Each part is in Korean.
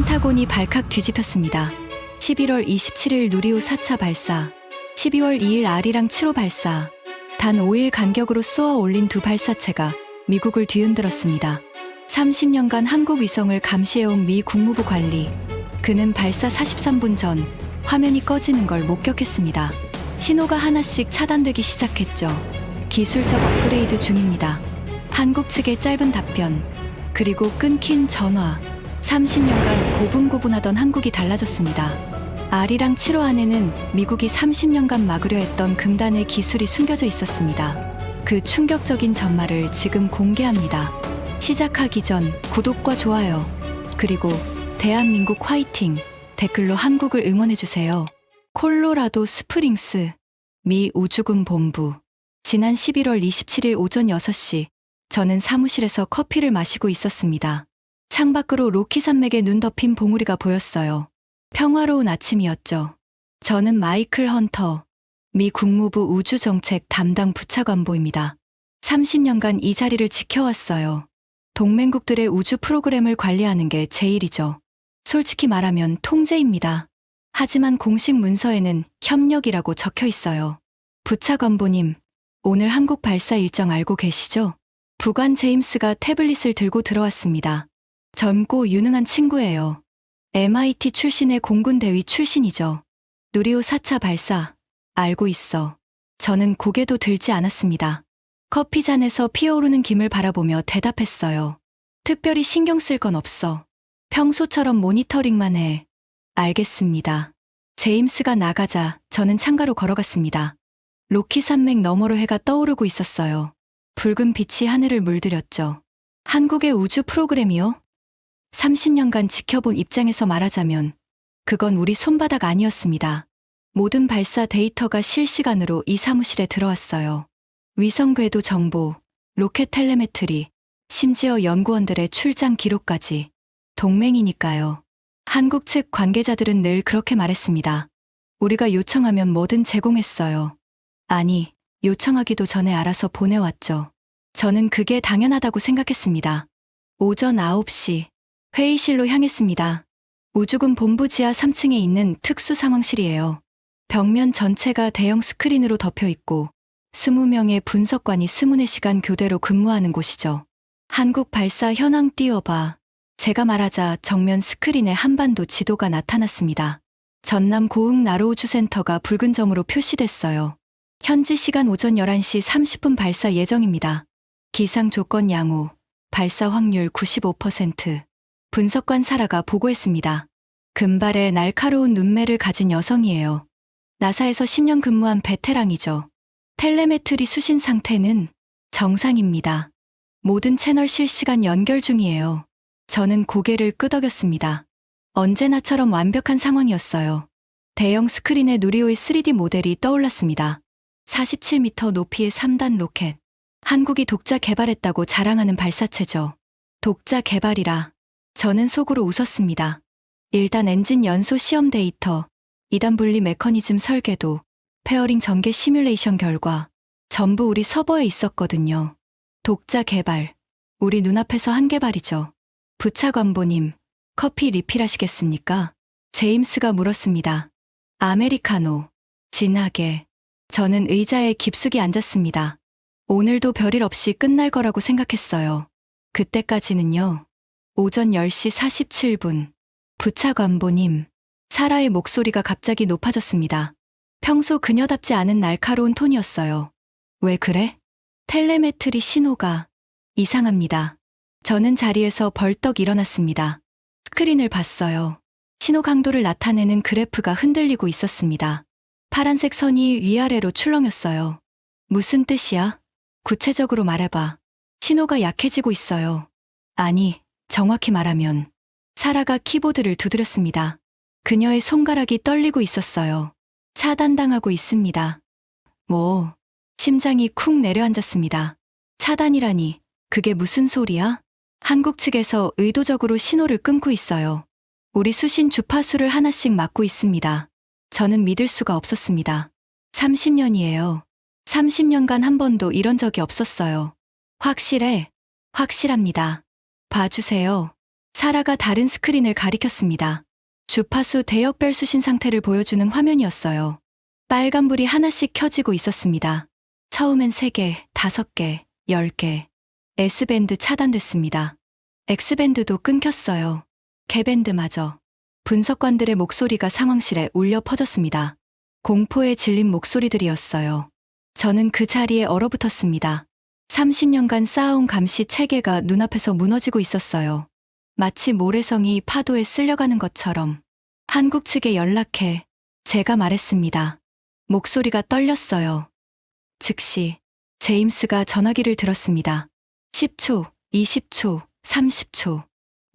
펜타곤이 발칵 뒤집혔습니다. 11월 27일 누리호 4차 발사, 12월 2일 아리랑 7호 발사. 단 5일 간격으로 쏘아 올린 두 발사체가 미국을 뒤흔들었습니다. 30년간 한국 위성을 감시해온 미 국무부 관리. 그는 발사 43분 전 화면이 꺼지는 걸 목격했습니다. 신호가 하나씩 차단되기 시작했죠. 기술적 업그레이드 중입니다. 한국 측의 짧은 답변, 그리고 끊긴 전화. 30년간 고분고분하던 한국이 달라졌습니다. 아리랑 7호 안에는 미국이 30년간 막으려 했던 금단의 기술이 숨겨져 있었습니다. 그 충격적인 전말을 지금 공개합니다. 시작하기 전 구독과 좋아요, 그리고 대한민국 화이팅 댓글로 한국을 응원해주세요. 콜로라도 스프링스 미 우주군 본부. 지난 11월 27일 오전 6시 저는 사무실에서 커피를 마시고 있었습니다. 창밖으로 로키 산맥에 눈 덮인 봉우리가 보였어요. 평화로운 아침이었죠. 저는 마이클 헌터, 미 국무부 우주정책 담당 부차관보입니다. 30년간 이 자리를 지켜왔어요. 동맹국들의 우주 프로그램을 관리하는 게 제 일이죠. 솔직히 말하면 통제입니다. 하지만 공식 문서에는 협력이라고 적혀 있어요. 부차관보님, 오늘 한국 발사 일정 알고 계시죠? 부관 제임스가 태블릿을 들고 들어왔습니다. 젊고 유능한 친구예요. MIT 출신의 공군대위 출신이죠. 누리호 4차 발사, 알고 있어. 저는 고개도 들지 않았습니다. 커피잔에서 피어오르는 김을 바라보며 대답했어요. 특별히 신경 쓸 건 없어. 평소처럼 모니터링만 해. 알겠습니다. 제임스가 나가자 저는 창가로 걸어갔습니다. 로키 산맥 너머로 해가 떠오르고 있었어요. 붉은 빛이 하늘을 물들였죠. 한국의 우주 프로그램이요? 30년간 지켜본 입장에서 말하자면 그건 우리 손바닥 아니었습니다. 모든 발사 데이터가 실시간으로 이 사무실에 들어왔어요. 위성 궤도 정보, 로켓 텔레메트리, 심지어 연구원들의 출장 기록까지. 동맹이니까요. 한국 측 관계자들은 늘 그렇게 말했습니다. 우리가 요청하면 뭐든 제공했어요. 아니, 요청하기도 전에 알아서 보내왔죠. 저는 그게 당연하다고 생각했습니다. 오전 9시, 회의실로 향했습니다. 우주군 본부 지하 3층에 있는 특수 상황실이에요. 벽면 전체가 대형 스크린으로 덮여 있고 20명의 분석관이 24시간 교대로 근무하는 곳이죠. 한국 발사 현황 띄워봐. 제가 말하자 정면 스크린에 한반도 지도가 나타났습니다. 전남 고흥 나로우주센터가 붉은 점으로 표시됐어요. 현지 시간 오전 11시 30분 발사 예정입니다. 기상 조건 양호, 발사 확률 95%. 분석관 사라가 보고했습니다. 금발의 날카로운 눈매를 가진 여성이에요. 나사에서 10년 근무한 베테랑이죠. 텔레메트리 수신 상태는 정상입니다. 모든 채널 실시간 연결 중이에요. 저는 고개를 끄덕였습니다. 언제나처럼 완벽한 상황이었어요. 대형 스크린에 누리호의 3D 모델이 떠올랐습니다. 47m 높이의 3단 로켓. 한국이 독자 개발했다고 자랑하는 발사체죠. 독자 개발이라. 저는 속으로 웃었습니다. 1단 엔진 연소 시험 데이터, 2단 분리 메커니즘 설계도, 페어링 전개 시뮬레이션 결과, 전부 우리 서버에 있었거든요. 독자 개발. 우리 눈앞에서 한 개발이죠. 부차관보님, 커피 리필하시겠습니까? 제임스가 물었습니다. 아메리카노. 진하게. 저는 의자에 깊숙이 앉았습니다. 오늘도 별일 없이 끝날 거라고 생각했어요. 그때까지는요. 오전 10시 47분. 부차관보님. 사라의 목소리가 갑자기 높아졌습니다. 평소 그녀답지 않은 날카로운 톤이었어요. 왜 그래? 텔레메트리 신호가 이상합니다. 저는 자리에서 벌떡 일어났습니다. 스크린을 봤어요. 신호 강도를 나타내는 그래프가 흔들리고 있었습니다. 파란색 선이 위아래로 출렁였어요. 무슨 뜻이야? 구체적으로 말해봐. 신호가 약해지고 있어요. 아니, 정확히 말하면 사라가 키보드를 두드렸습니다. 그녀의 손가락이 떨리고 있었어요. 차단당하고 있습니다. 뭐, 심장이 쿵 내려앉았습니다. 차단이라니, 그게 무슨 소리야? 한국 측에서 의도적으로 신호를 끊고 있어요. 우리 수신 주파수를 하나씩 막고 있습니다. 저는 믿을 수가 없었습니다. 30년이에요. 30년간 한 번도 이런 적이 없었어요. 확실해. 확실합니다. 봐주세요. 사라가 다른 스크린을 가리켰습니다. 주파수 대역별 수신 상태를 보여주는 화면이었어요. 빨간불이 하나씩 켜지고 있었습니다. 처음엔 3개, 5개, 10개. S밴드 차단됐습니다. X밴드도 끊겼어요. K밴드마저. 분석관들의 목소리가 상황실에 울려 퍼졌습니다. 공포에 질린 목소리들이었어요. 저는 그 자리에 얼어붙었습니다. 30년간 쌓아온 감시 체계가 눈앞에서 무너지고 있었어요. 마치 모래성이 파도에 쓸려가는 것처럼. 한국 측에 연락해. 제가 말했습니다. 목소리가 떨렸어요. 즉시 제임스가 전화기를 들었습니다. 10초, 20초, 30초.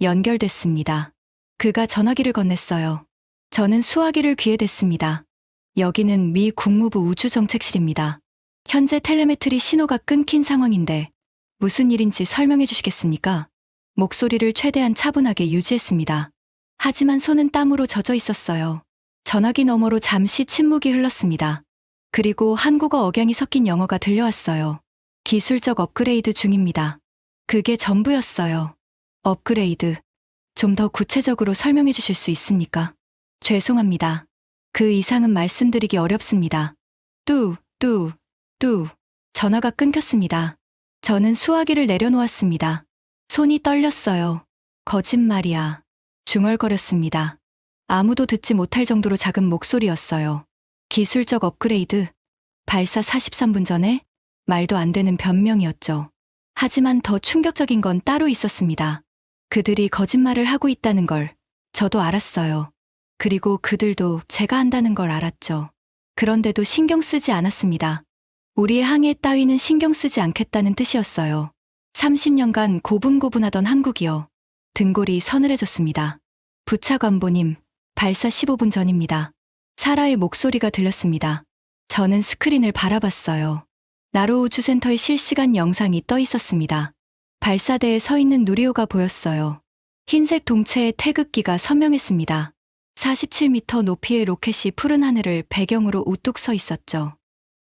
연결됐습니다. 그가 전화기를 건넸어요. 저는 수화기를 귀에 댔습니다. 여기는 미 국무부 우주정책실입니다. 현재 텔레메트리 신호가 끊긴 상황인데 무슨 일인지 설명해 주시겠습니까? 목소리를 최대한 차분하게 유지했습니다. 하지만 손은 땀으로 젖어 있었어요. 전화기 너머로 잠시 침묵이 흘렀습니다. 그리고 한국어 억양이 섞인 영어가 들려왔어요. 기술적 업그레이드 중입니다. 그게 전부였어요. 업그레이드. 좀 더 구체적으로 설명해 주실 수 있습니까? 죄송합니다. 그 이상은 말씀드리기 어렵습니다. 뚜. 전화가 끊겼습니다. 저는 수화기를 내려놓았습니다. 손이 떨렸어요. 거짓말이야. 중얼거렸습니다. 아무도 듣지 못할 정도로 작은 목소리였어요. 기술적 업그레이드. 발사 43분 전에? 말도 안 되는 변명이었죠. 하지만 더 충격적인 건 따로 있었습니다. 그들이 거짓말을 하고 있다는 걸 저도 알았어요. 그리고 그들도 제가 한다는 걸 알았죠. 그런데도 신경 쓰지 않았습니다. 우리의 항해 따위는 신경 쓰지 않겠다는 뜻이었어요. 30년간 고분고분하던 한국이요. 등골이 서늘해졌습니다. 부차관보님, 발사 15분 전입니다. 사라의 목소리가 들렸습니다. 저는 스크린을 바라봤어요. 나로 우주센터의 실시간 영상이 떠 있었습니다. 발사대에 서 있는 누리호가 보였어요. 흰색 동체의 태극기가 선명했습니다. 47m 높이의 로켓이 푸른 하늘을 배경으로 우뚝 서 있었죠.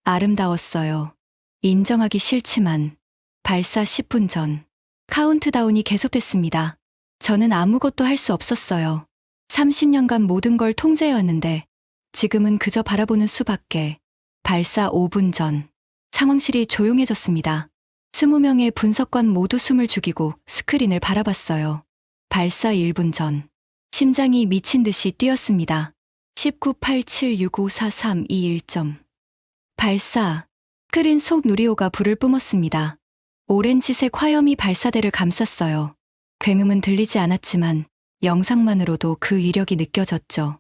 아름다웠어요. 인정하기 싫지만 발사 10분 전 카운트다운이 계속됐습니다. 저는 아무것도 할 수 없었어요. 30년간 모든 걸 통제해왔는데 지금은 그저 바라보는 수밖에. 발사 5분 전 상황실이 조용해졌습니다. 20명의 분석관 모두 숨을 죽이고 스크린을 바라봤어요. 발사 1분 전 심장이 미친 듯이 뛰었습니다. 1987654321점. 발사. 스크린 속 누리호가 불을 뿜었습니다. 오렌지색 화염이 발사대를 감쌌어요. 굉음은 들리지 않았지만 영상만으로도 그 위력이 느껴졌죠.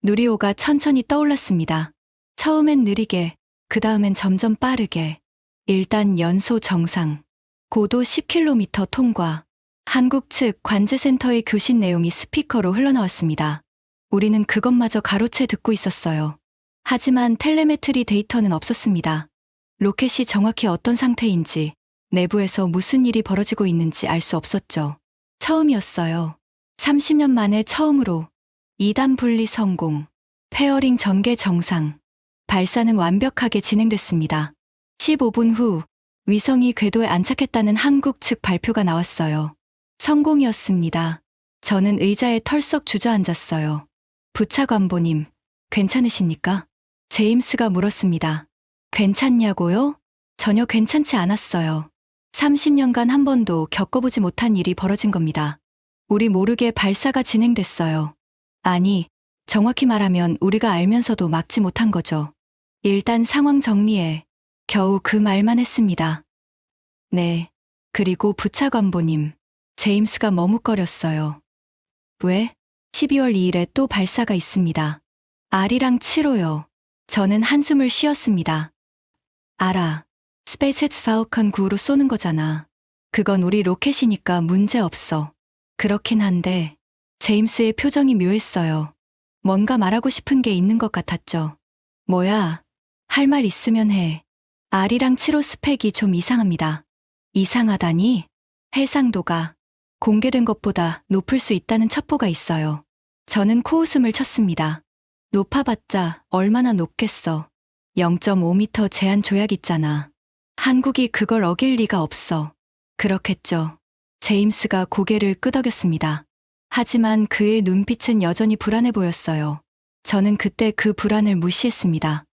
누리호가 천천히 떠올랐습니다. 처음엔 느리게, 그 다음엔 점점 빠르게. 일단 연소 정상. 고도 10km 통과. 한국 측 관제센터의 교신 내용이 스피커로 흘러나왔습니다. 우리는 그것마저 가로채 듣고 있었어요. 하지만 텔레메트리 데이터는 없었습니다. 로켓이 정확히 어떤 상태인지, 내부에서 무슨 일이 벌어지고 있는지 알 수 없었죠. 처음이었어요. 30년 만에 처음으로 2단 분리 성공, 페어링 전개 정상. 발사는 완벽하게 진행됐습니다. 15분 후 위성이 궤도에 안착했다는 한국 측 발표가 나왔어요. 성공이었습니다. 저는 의자에 털썩 주저앉았어요. 부차관보님, 괜찮으십니까? 제임스가 물었습니다. 괜찮냐고요? 전혀 괜찮지 않았어요. 30년간 한 번도 겪어보지 못한 일이 벌어진 겁니다. 우리 모르게 발사가 진행됐어요. 아니, 정확히 말하면 우리가 알면서도 막지 못한 거죠. 일단 상황 정리해. 겨우 그 말만 했습니다. 네. 그리고 부차관보님, 제임스가 머뭇거렸어요. 왜? 12월 2일에 또 발사가 있습니다. R이랑 7호요. 저는 한숨을 쉬었습니다. 알아. 스페이스X 파우컨 9로 쏘는 거잖아. 그건 우리 로켓이니까 문제 없어. 그렇긴 한데 제임스의 표정이 묘했어요. 뭔가 말하고 싶은 게 있는 것 같았죠. 뭐야? 할 말 있으면 해. R이랑 7호 스펙이 좀 이상합니다. 이상하다니? 해상도가 공개된 것보다 높을 수 있다는 첩보가 있어요. 저는 코웃음을 쳤습니다. 높아봤자 얼마나 높겠어. 0.5m 제한 조약 있잖아. 한국이 그걸 어길 리가 없어. 그렇겠죠. 제임스가 고개를 끄덕였습니다. 하지만 그의 눈빛은 여전히 불안해 보였어요. 저는 그때 그 불안을 무시했습니다.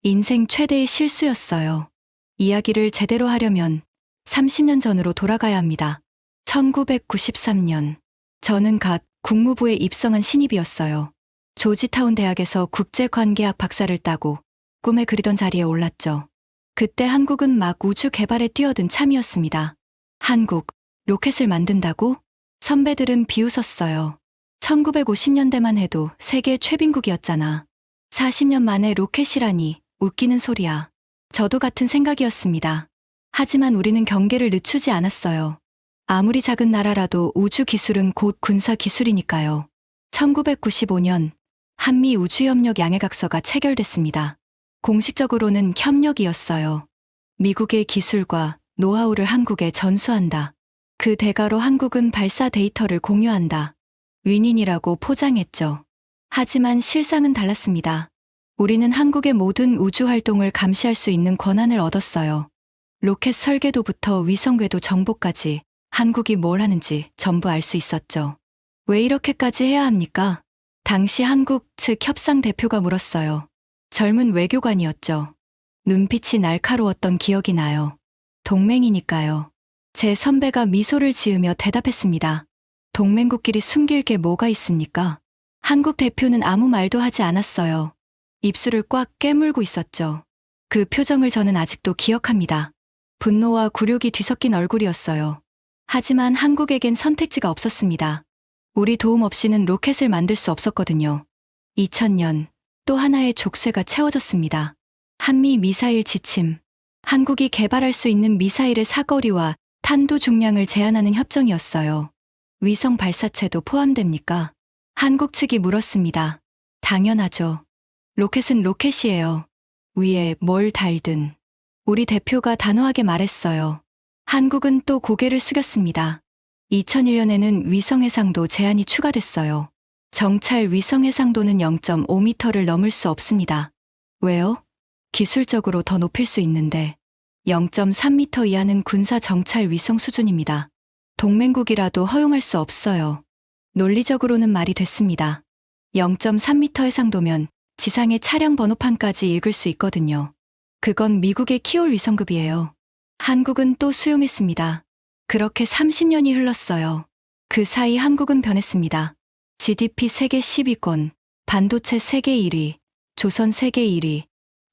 인생 최대의 실수였어요. 이야기를 제대로 하려면 30년 전으로 돌아가야 합니다. 1993년. 저는 갓 국무부에 입성한 신입이었어요. 조지타운 대학에서 국제관계학 박사를 따고 꿈에 그리던 자리에 올랐죠. 그때 한국은 막 우주 개발에 뛰어든 참이었습니다. 한국, 로켓을 만든다고? 선배들은 비웃었어요. 1950년대만 해도 세계 최빈국이었잖아. 40년 만에 로켓이라니 웃기는 소리야. 저도 같은 생각이었습니다. 하지만 우리는 경계를 늦추지 않았어요. 아무리 작은 나라라도 우주 기술은 곧 군사 기술이니까요. 1995년 한미 우주협력 양해각서가 체결됐습니다. 공식적으로는 협력이었어요. 미국의 기술과 노하우를 한국에 전수한다. 그 대가로 한국은 발사 데이터를 공유한다. 윈윈이라고 포장했죠. 하지만 실상은 달랐습니다. 우리는 한국의 모든 우주 활동을 감시할 수 있는 권한을 얻었어요. 로켓 설계도부터 위성 궤도 정보까지 한국이 뭘 하는지 전부 알 수 있었죠. 왜 이렇게까지 해야 합니까? 당시 한국 측 협상 대표가 물었어요. 젊은 외교관이었죠. 눈빛이 날카로웠던 기억이 나요. 동맹이니까요. 제 선배가 미소를 지으며 대답했습니다. 동맹국끼리 숨길 게 뭐가 있습니까? 한국 대표는 아무 말도 하지 않았어요. 입술을 꽉 깨물고 있었죠. 그 표정을 저는 아직도 기억합니다. 분노와 굴욕이 뒤섞인 얼굴이었어요. 하지만 한국에겐 선택지가 없었습니다. 우리 도움 없이는 로켓을 만들 수 없었거든요. 2000년 또 하나의 족쇄가 채워졌습니다. 한미 미사일 지침. 한국이 개발할 수 있는 미사일의 사거리와 탄두 중량을 제한하는 협정이었어요. 위성 발사체도 포함됩니까? 한국 측이 물었습니다. 당연하죠. 로켓은 로켓이에요. 위에 뭘 달든. 우리 대표가 단호하게 말했어요. 한국은 또 고개를 숙였습니다. 2001년에는 위성 해상도 제한이 추가됐어요. 정찰 위성 해상도는 0.5m를 넘을 수 없습니다. 왜요? 기술적으로 더 높일 수 있는데 0.3m 이하는 군사 정찰 위성 수준입니다. 동맹국이라도 허용할 수 없어요. 논리적으로는 말이 됐습니다. 0.3m 해상도면 지상의 차량 번호판까지 읽을 수 있거든요. 그건 미국의 키올 위성급이에요. 한국은 또 수용했습니다. 그렇게 30년이 흘렀어요. 그 사이 한국은 변했습니다. GDP 세계 10위권, 반도체 세계 1위, 조선 세계 1위,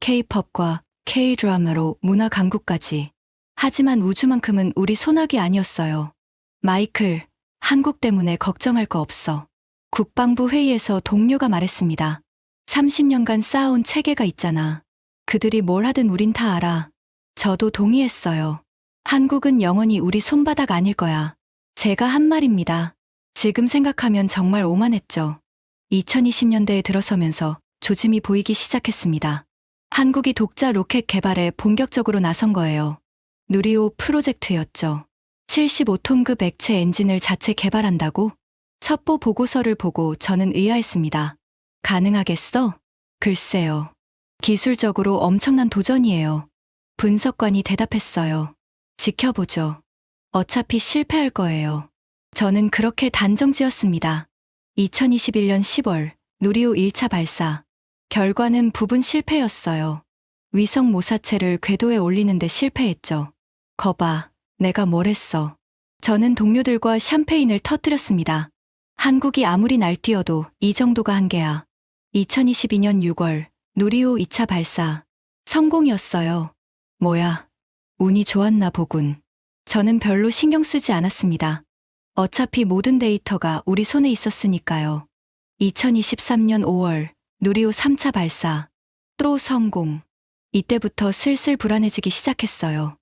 K-팝과 K-드라마로 문화 강국까지. 하지만 우주만큼은 우리 손아귀 아니었어요. 마이클, 한국 때문에 걱정할 거 없어. 국방부 회의에서 동료가 말했습니다. 30년간 쌓아온 체계가 있잖아. 그들이 뭘 하든 우린 다 알아. 저도 동의했어요. 한국은 영원히 우리 손바닥 아닐 거야. 제가 한 말입니다. 지금 생각하면 정말 오만했죠. 2020년대에 들어서면서 조짐이 보이기 시작했습니다. 한국이 독자 로켓 개발에 본격적으로 나선 거예요. 누리호 프로젝트였죠. 75톤급 액체 엔진을 자체 개발한다고? 첩보 보고서를 보고 저는 의아했습니다. 가능하겠어? 글쎄요. 기술적으로 엄청난 도전이에요. 분석관이 대답했어요. 지켜보죠. 어차피 실패할 거예요. 저는 그렇게 단정지었습니다. 2021년 10월 누리호 1차 발사. 결과는 부분 실패였어요. 위성 모사체를 궤도에 올리는데 실패했죠. 거봐, 내가 뭘 했어. 저는 동료들과 샴페인을 터뜨렸습니다. 한국이 아무리 날뛰어도 이 정도가 한계야. 2022년 6월 누리호 2차 발사. 성공이었어요. 뭐야, 운이 좋았나 보군. 저는 별로 신경 쓰지 않았습니다. 어차피 모든 데이터가 우리 손에 있었으니까요. 2023년 5월 누리호 3차 발사. 또 성공. 이때부터 슬슬 불안해지기 시작했어요.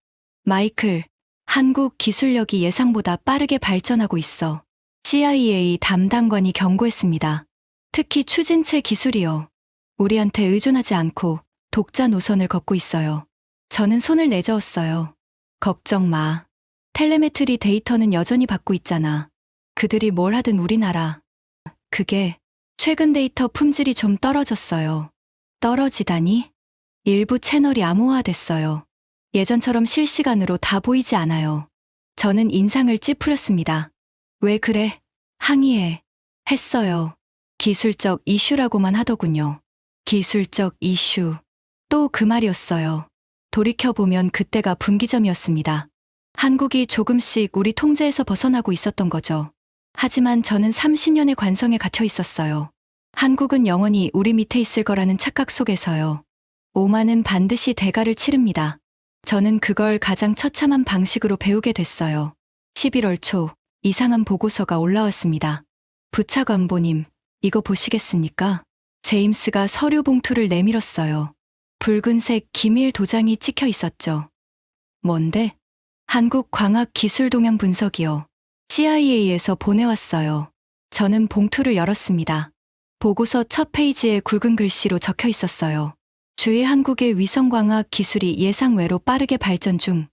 마이클, 한국 기술력이 예상보다 빠르게 발전하고 있어. CIA 담당관이 경고했습니다. 특히 추진체 기술이요. 우리한테 의존하지 않고 독자 노선을 걷고 있어요. 저는 손을 내저었어요. 걱정 마. 텔레메트리 데이터는 여전히 받고 있잖아. 그들이 뭘 하든 우리나라. 그게 최근 데이터 품질이 좀 떨어졌어요. 떨어지다니? 일부 채널이 암호화됐어요. 예전처럼 실시간으로 다 보이지 않아요. 저는 인상을 찌푸렸습니다. 왜 그래? 항의해. 했어요. 기술적 이슈라고만 하더군요. 기술적 이슈. 또 그 말이었어요. 돌이켜보면 그때가 분기점이었습니다. 한국이 조금씩 우리 통제에서 벗어나고 있었던 거죠. 하지만 저는 30년의 관성에 갇혀 있었어요. 한국은 영원히 우리 밑에 있을 거라는 착각 속에서요. 오만은 반드시 대가를 치릅니다. 저는 그걸 가장 처참한 방식으로 배우게 됐어요. 11월 초 이상한 보고서가 올라왔습니다. 부차관보님, 이거 보시겠습니까? 제임스가 서류 봉투를 내밀었어요. 붉은색 기밀 도장이 찍혀 있었죠. 뭔데? 한국광학기술동향 분석이요. CIA에서 보내왔어요. 저는 봉투를 열었습니다. 보고서 첫 페이지에 굵은 글씨로 적혀 있었어요. 주의 한국의 위성광학 기술이 예상외로 빠르게 발전 중.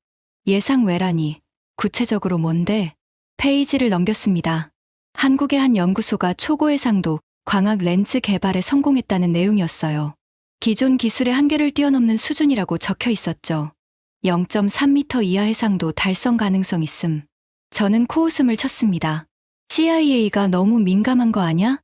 예상외라니, 구체적으로 뭔데? 페이지를 넘겼습니다. 한국의 한 연구소가 초고 해상도 광학 렌즈 개발에 성공했다는 내용이었어요. 기존 기술의 한계를 뛰어넘는 수준이라고 적혀 있었죠. 0.3m 이하 해상도 달성 가능성 있음. 저는 코웃음을 쳤습니다. CIA가 너무 민감한 거 아냐?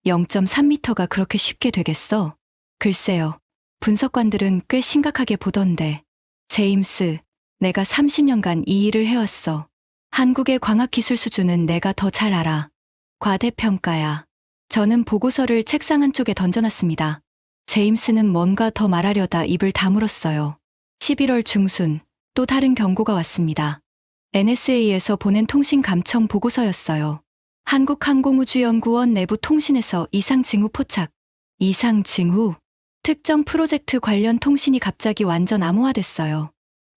0.3m가 그렇게 쉽게 되겠어? 글쎄요. 분석관들은 꽤 심각하게 보던데. 제임스, 내가 30년간 이 일을 해왔어. 한국의 광학기술 수준은 내가 더 잘 알아. 과대평가야. 저는 보고서를 책상 한쪽에 던져놨습니다. 제임스는 뭔가 더 말하려다 입을 다물었어요. 11월 중순, 또 다른 경고가 왔습니다. NSA에서 보낸 통신 감청 보고서였어요. 한국항공우주연구원 내부 통신에서 이상 징후 포착. 이상 징후? 특정 프로젝트 관련 통신이 갑자기 완전 암호화됐어요.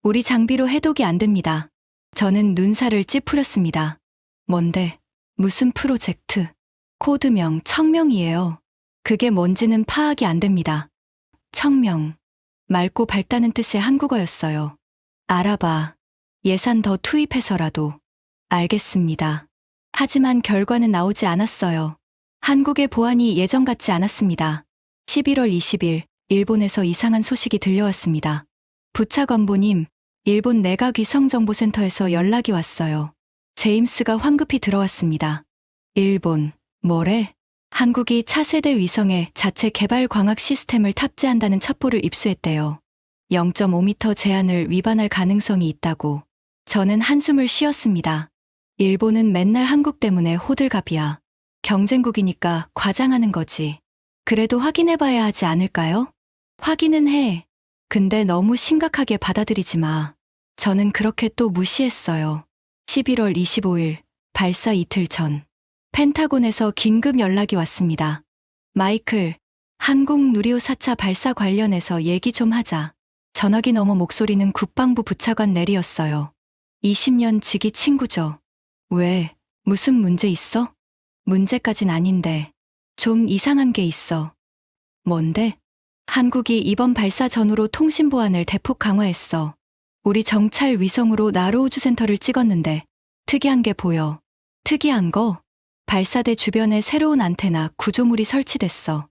우리 장비로 해독이 안 됩니다. 저는 눈살을 찌푸렸습니다. 뭔데? 무슨 프로젝트? 코드명 청명이에요. 그게 뭔지는 파악이 안 됩니다. 청명. 맑고 밝다는 뜻의 한국어였어요. 알아봐. 예산 더 투입해서라도. 알겠습니다. 하지만 결과는 나오지 않았어요. 한국의 보안이 예전 같지 않았습니다. 11월 20일, 일본에서 이상한 소식이 들려왔습니다. 부차관보님, 일본 내각위성정보센터에서 연락이 왔어요. 제임스가 황급히 들어왔습니다. 일본, 뭐래? 한국이 차세대 위성에 자체 개발 광학 시스템을 탑재한다는 첩보를 입수했대요. 0.5m 제한을 위반할 가능성이 있다고. 저는 한숨을 쉬었습니다. 일본은 맨날 한국 때문에 호들갑이야. 경쟁국이니까 과장하는 거지. 그래도 확인해봐야 하지 않을까요? 확인은 해. 근데 너무 심각하게 받아들이지 마. 저는 그렇게 또 무시했어요. 11월 25일, 발사 이틀 전. 펜타곤에서 긴급 연락이 왔습니다. 마이클, 한국 누리호 4차 발사 관련해서 얘기 좀 하자. 전화기 너머 목소리는 국방부 부차관 내리였어요. 20년 지기 친구죠. 왜? 무슨 문제 있어? 문제까진 아닌데. 좀 이상한 게 있어. 뭔데? 한국이 이번 발사 전후로 통신 보안을 대폭 강화했어. 우리 정찰 위성으로 나로 우주센터를 찍었는데 특이한 게 보여. 특이한 거? 발사대 주변에 새로운 안테나 구조물이 설치됐어.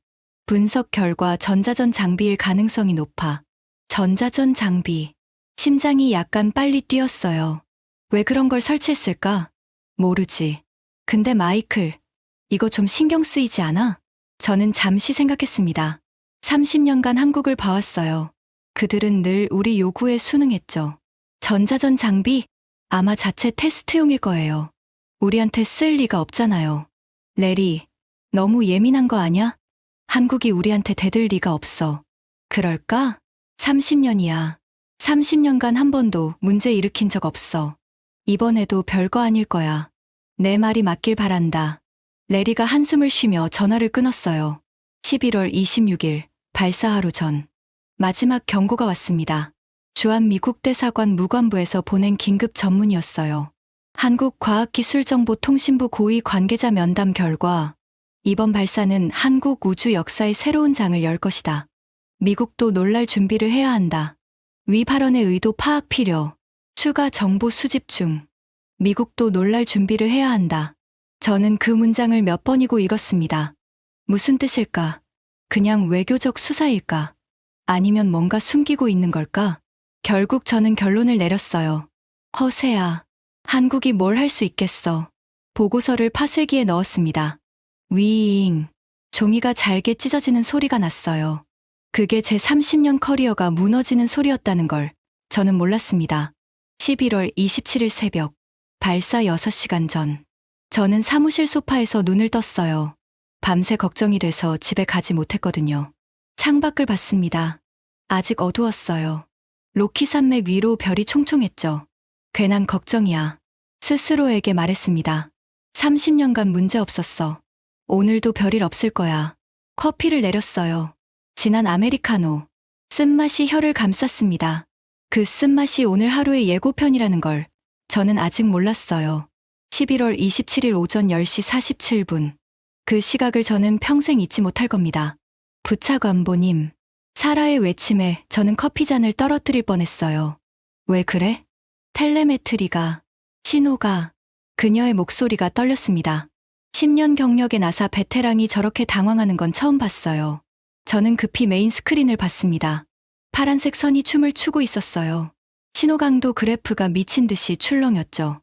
분석 결과 전자전 장비일 가능성이 높아. 전자전 장비. 심장이 약간 빨리 뛰었어요. 왜 그런 걸 설치했을까? 모르지. 근데 마이클, 이거 좀 신경 쓰이지 않아? 저는 잠시 생각했습니다. 30년간 한국을 봐왔어요. 그들은 늘 우리 요구에 순응했죠. 전자전 장비? 아마 자체 테스트용일 거예요. 우리한테 쓸 리가 없잖아요. 레리, 너무 예민한 거 아냐? 한국이 우리한테 대들 리가 없어. 그럴까? 30년이야. 30년간 한 번도 문제 일으킨 적 없어. 이번에도 별거 아닐 거야. 내 말이 맞길 바란다. 레리가 한숨을 쉬며 전화를 끊었어요. 11월 26일, 발사 하루 전. 마지막 경고가 왔습니다. 주한미국 대사관 무관부에서 보낸 긴급 전문이었어요. 한국과학기술정보통신부 고위 관계자 면담 결과 이번 발사는 한국 우주 역사의 새로운 장을 열 것이다. 미국도 놀랄 준비를 해야 한다. 위 발언의 의도 파악 필요. 추가 정보 수집 중. 미국도 놀랄 준비를 해야 한다. 저는 그 문장을 몇 번이고 읽었습니다. 무슨 뜻일까? 그냥 외교적 수사일까? 아니면 뭔가 숨기고 있는 걸까? 결국 저는 결론을 내렸어요. 허세야. 한국이 뭘 할 수 있겠어. 보고서를 파쇄기에 넣었습니다. 위잉. 종이가 잘게 찢어지는 소리가 났어요. 그게 제 30년 커리어가 무너지는 소리였다는 걸 저는 몰랐습니다. 11월 27일 새벽, 발사 6시간 전. 저는 사무실 소파에서 눈을 떴어요. 밤새 걱정이 돼서 집에 가지 못했거든요. 창밖을 봤습니다. 아직 어두웠어요. 로키 산맥 위로 별이 총총했죠. 괜한 걱정이야. 스스로에게 말했습니다. 30년간 문제 없었어. 오늘도 별일 없을 거야. 커피를 내렸어요. 진한 아메리카노. 쓴맛이 혀를 감쌌습니다. 그 쓴맛이 오늘 하루의 예고편이라는 걸 저는 아직 몰랐어요. 11월 27일 오전 10시 47분. 그 시각을 저는 평생 잊지 못할 겁니다. 부차관보님. 사라의 외침에 저는 커피잔을 떨어뜨릴 뻔했어요. 왜 그래? 텔레메트리가, 신호가, 그녀의 목소리가 떨렸습니다. 10년 경력의 나사 베테랑이 저렇게 당황하는 건 처음 봤어요. 저는 급히 메인 스크린을 봤습니다. 파란색 선이 춤을 추고 있었어요. 신호강도 그래프가 미친 듯이 출렁였죠.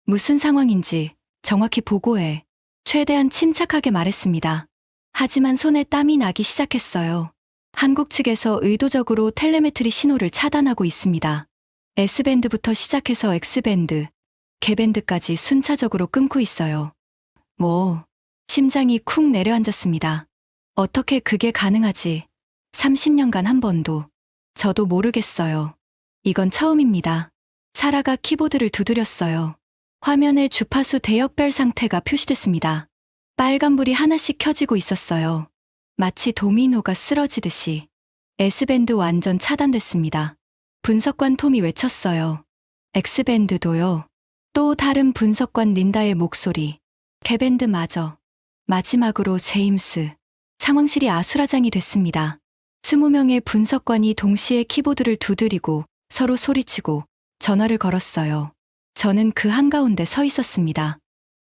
무슨 상황인지 정확히 보고해. 최대한 침착하게 말했습니다. 하지만 손에 땀이 나기 시작했어요. 한국 측에서 의도적으로 텔레메트리 신호를 차단하고 있습니다. S밴드부터 시작해서 X밴드, K밴드까지 순차적으로 끊고 있어요. 심장이 쿵 내려앉았습니다. 어떻게 그게 가능하지? 30년간 한 번도. 저도 모르겠어요. 이건 처음입니다. 사라가 키보드를 두드렸어요. 화면에 주파수 대역별 상태가 표시됐습니다. 빨간불이 하나씩 켜지고 있었어요. 마치 도미노가 쓰러지듯이. S밴드 완전 차단됐습니다. 분석관 톰이 외쳤어요. X밴드도요. 또 다른 분석관 린다의 목소리. K밴드마저. 마지막으로 제임스. 상황실이 아수라장이 됐습니다. 20명의 분석관이 동시에 키보드를 두드리고 서로 소리치고 전화를 걸었어요. 저는 그 한가운데 서 있었습니다.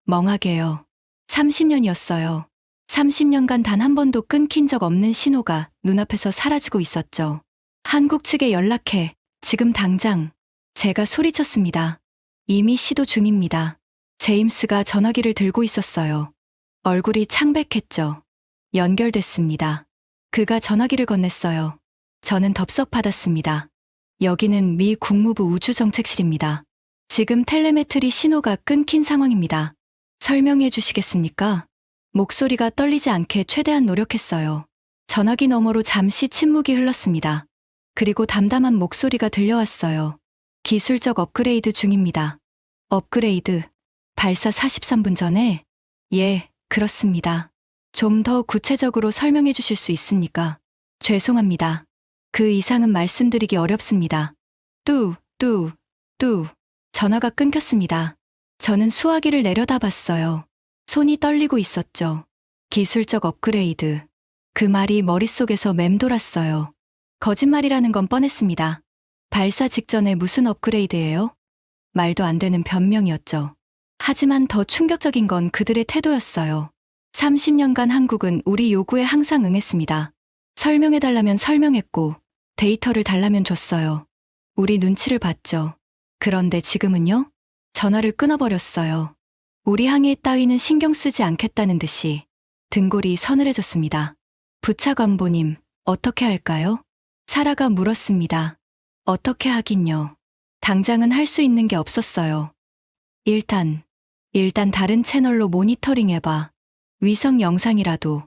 멍하게요. 30년이었어요. 30년간 단 한 번도 끊긴 적 없는 신호가 눈앞에서 사라지고 있었죠. 한국 측에 연락해. 지금 당장. 제가 소리쳤습니다. 이미 시도 중입니다. 제임스가 전화기를 들고 있었어요. 얼굴이 창백했죠. 연결됐습니다. 그가 전화기를 건넸어요. 저는 덥석 받았습니다. 여기는 미 국무부 우주정책실입니다. 지금 텔레메트리 신호가 끊긴 상황입니다. 설명해 주시겠습니까? 목소리가 떨리지 않게 최대한 노력했어요. 전화기 너머로 잠시 침묵이 흘렀습니다. 그리고 담담한 목소리가 들려왔어요. 기술적 업그레이드 중입니다. 업그레이드. 발사 43분 전에? 예, 그렇습니다. 좀 더 구체적으로 설명해 주실 수 있습니까? 죄송합니다. 그 이상은 말씀드리기 어렵습니다. 뚜. 전화가 끊겼습니다. 저는 수화기를 내려다봤어요. 손이 떨리고 있었죠. 기술적 업그레이드. 그 말이 머릿속에서 맴돌았어요. 거짓말이라는 건 뻔했습니다. 발사 직전에 무슨 업그레이드예요? 말도 안 되는 변명이었죠. 하지만 더 충격적인 건 그들의 태도였어요. 30년간 한국은 우리 요구에 항상 응했습니다. 설명해달라면 설명했고, 데이터를 달라면 줬어요. 우리 눈치를 봤죠. 그런데 지금은요? 전화를 끊어버렸어요. 우리 항해 따위는 신경 쓰지 않겠다는 듯이 등골이 서늘해졌습니다. 부차관보님, 어떻게 할까요? 사라가 물었습니다. 어떻게 하긴요. 당장은 할 수 있는 게 없었어요. 일단 다른 채널로 모니터링해봐. 위성 영상이라도.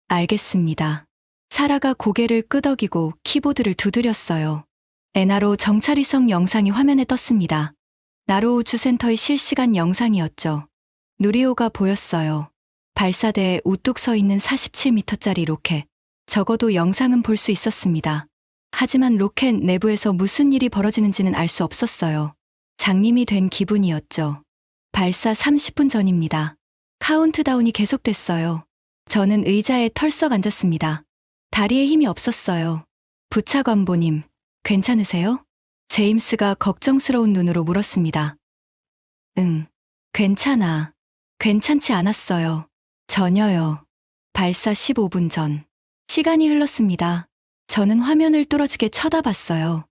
알겠습니다. 사라가 고개를 끄덕이고 키보드를 두드렸어요. 에나로 정찰위성 영상이 화면에 떴습니다. 나로 우주센터의 실시간 영상이었죠. 누리호가 보였어요. 발사대에 우뚝 서 있는 47m짜리 로켓. 적어도 영상은 볼 수 있었습니다. 하지만 로켓 내부에서 무슨 일이 벌어지는지는 알 수 없었어요. 장님이 된 기분이었죠. 발사 30분 전입니다. 카운트다운이 계속됐어요. 저는 의자에 털썩 앉았습니다. 다리에 힘이 없었어요. 부차관보님, 괜찮으세요? 제임스가 걱정스러운 눈으로 물었습니다. 응, 괜찮아. 괜찮지 않았어요. 전혀요. 발사 15분 전. 시간이 흘렀습니다. 저는 화면을 뚫어지게 쳐다봤어요.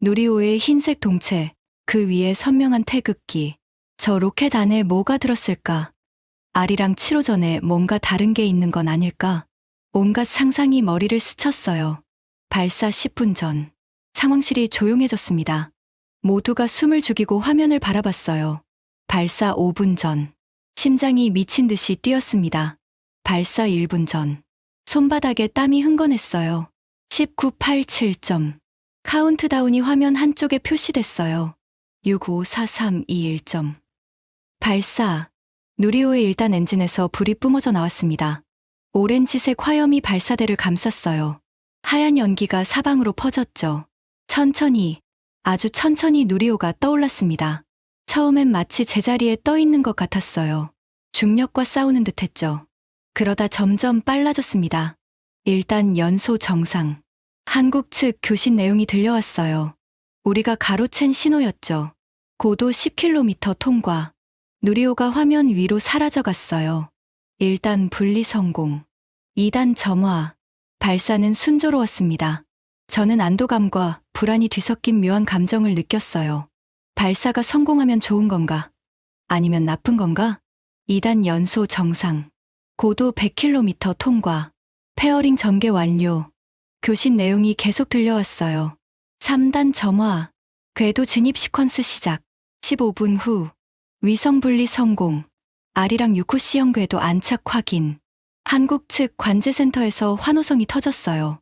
누리호의 흰색 동체, 그 위에 선명한 태극기. 저 로켓 안에 뭐가 들었을까? 아리랑 7호 전에 뭔가 다른 게 있는 건 아닐까? 온갖 상상이 머리를 스쳤어요. 발사 10분 전. 상황실이 조용해졌습니다. 모두가 숨을 죽이고 화면을 바라봤어요. 발사 5분 전. 심장이 미친 듯이 뛰었습니다. 발사 1분 전. 손바닥에 땀이 흥건했어요. 1987점. 카운트다운이 화면 한쪽에 표시됐어요. 654321점. 발사. 누리호의 1단 엔진에서 불이 뿜어져 나왔습니다. 오렌지색 화염이 발사대를 감쌌어요. 하얀 연기가 사방으로 퍼졌죠. 천천히, 아주 천천히 누리호가 떠올랐습니다. 처음엔 마치 제자리에 떠 있는 것 같았어요. 중력과 싸우는 듯 했죠. 그러다 점점 빨라졌습니다. 1단 연소 정상. 한국 측 교신 내용이 들려왔어요. 우리가 가로챈 신호였죠. 고도 10km 통과. 누리호가 화면 위로 사라져갔어요. 1단 분리 성공. 2단 점화. 발사는 순조로웠습니다. 저는 안도감과 불안이 뒤섞인 묘한 감정을 느꼈어요. 발사가 성공하면 좋은 건가? 아니면 나쁜 건가? 2단 연소 정상. 고도 100km 통과. 페어링 전개 완료. 교신 내용이 계속 들려왔어요. 3단 점화. 궤도 진입 시퀀스 시작. 15분 후. 위성 분리 성공. 아리랑 6호C형 궤도 안착 확인. 한국 측 관제센터에서 환호성이 터졌어요.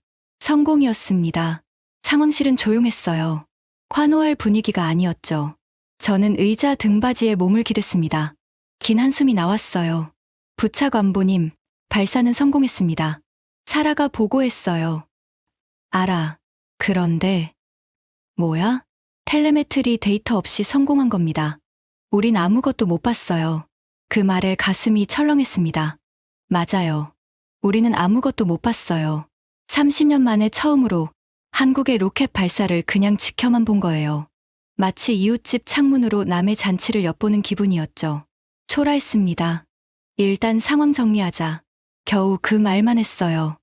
성공이었습니다. 상황실은 조용했어요. 환호할 분위기가 아니었죠. 저는 의자 등받이에 몸을 기댔습니다. 긴 한숨이 나왔어요. 부차관보님, 발사는 성공했습니다. 사라가 보고했어요. 알아. 그런데 뭐야? 텔레메트리 데이터 없이 성공한 겁니다. 우린 아무것도 못 봤어요. 그 말에 가슴이 철렁했습니다. 맞아요. 우리는 아무것도 못 봤어요. 30년 만에 처음으로 한국의 로켓 발사를 그냥 지켜만 본 거예요. 마치 이웃집 창문으로 남의 잔치를 엿보는 기분이었죠. 초라했습니다. 일단 상황 정리하자. 겨우 그 말만 했어요.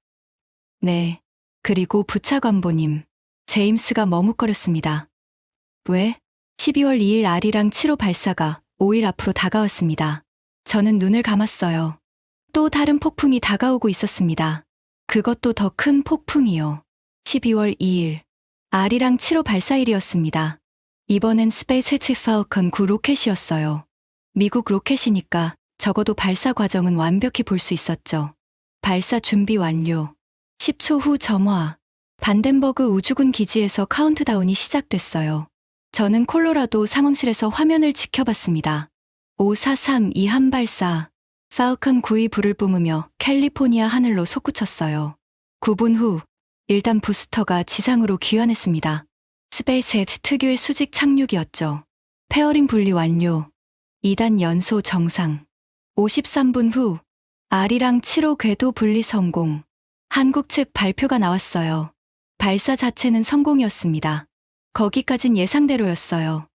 네. 그리고 부차관보님. 제임스가 머뭇거렸습니다. 왜? 12월 2일 아리랑 7호 발사가 5일 앞으로 다가왔습니다. 저는 눈을 감았어요. 또 다른 폭풍이 다가오고 있었습니다. 그것도 더 큰 폭풍이요. 12월 2일. 아리랑 7호 발사일이었습니다. 이번엔 스페이스X 팔컨 9 로켓이었어요. 미국 로켓이니까 적어도 발사 과정은 완벽히 볼 수 있었죠. 발사 준비 완료. 10초 후 점화. 반덴버그 우주군 기지에서 카운트다운이 시작됐어요. 저는 콜로라도 상황실에서 화면을 지켜봤습니다. 5432 한발사. 팔컨 9이 불을 뿜으며 캘리포니아 하늘로 솟구쳤어요. 9분 후, 1단 부스터가 지상으로 귀환했습니다. 스페이스X 특유의 수직 착륙이었죠. 페어링 분리 완료. 2단 연소 정상. 53분 후, 아리랑 7호 궤도 분리 성공. 한국 측 발표가 나왔어요. 발사 자체는 성공이었습니다. 거기까진 예상대로였어요.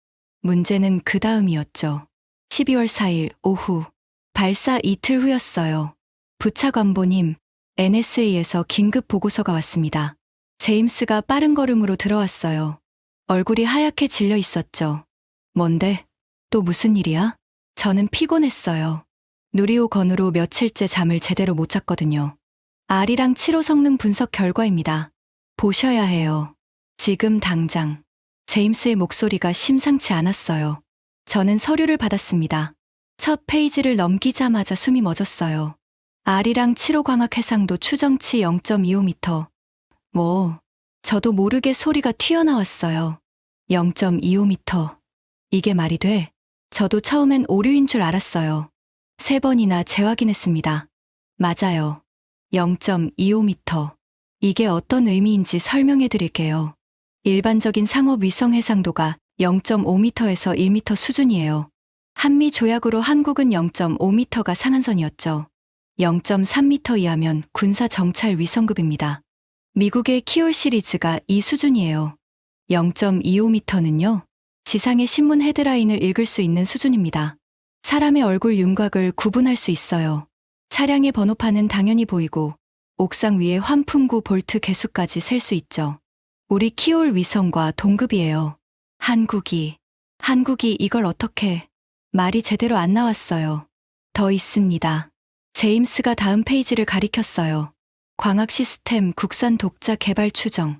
문제는 그 다음이었죠. 12월 4일 오후. 발사 이틀 후였어요. 부차관보님, NSA에서 긴급 보고서가 왔습니다. 제임스가 빠른 걸음으로 들어왔어요. 얼굴이 하얗게 질려 있었죠. 뭔데? 또 무슨 일이야? 저는 피곤했어요. 누리호 건으로 며칠째 잠을 제대로 못 잤거든요. 아리랑 7호 성능 분석 결과입니다. 보셔야 해요. 지금 당장. 제임스의 목소리가 심상치 않았어요. 저는 서류를 받았습니다. 첫 페이지를 넘기자마자 숨이 멎었어요. 아리랑 7호 광학 해상도 추정치 0.25m. 저도 모르게 소리가 튀어나왔어요. 0.25m. 이게 말이 돼? 저도 처음엔 오류인 줄 알았어요. 3번이나 재확인했습니다. 맞아요. 0.25m. 이게 어떤 의미인지 설명해 드릴게요. 일반적인 상업 위성 해상도가 0.5m에서 1m 수준이에요. 한미 조약으로 한국은 0.5m가 상한선이었죠. 0.3m 이하면 군사 정찰 위성급입니다. 미국의 키올 시리즈가 이 수준이에요. 0.25m는요, 지상의 신문 헤드라인을 읽을 수 있는 수준입니다. 사람의 얼굴 윤곽을 구분할 수 있어요. 차량의 번호판은 당연히 보이고, 옥상 위에 환풍구 볼트 개수까지 셀 수 있죠. 우리 키올 위성과 동급이에요. 한국이 이걸 어떻게... 말이 제대로 안 나왔어요. 더 있습니다. 제임스가 다음 페이지를 가리켰어요. 광학 시스템 국산 독자 개발 추정.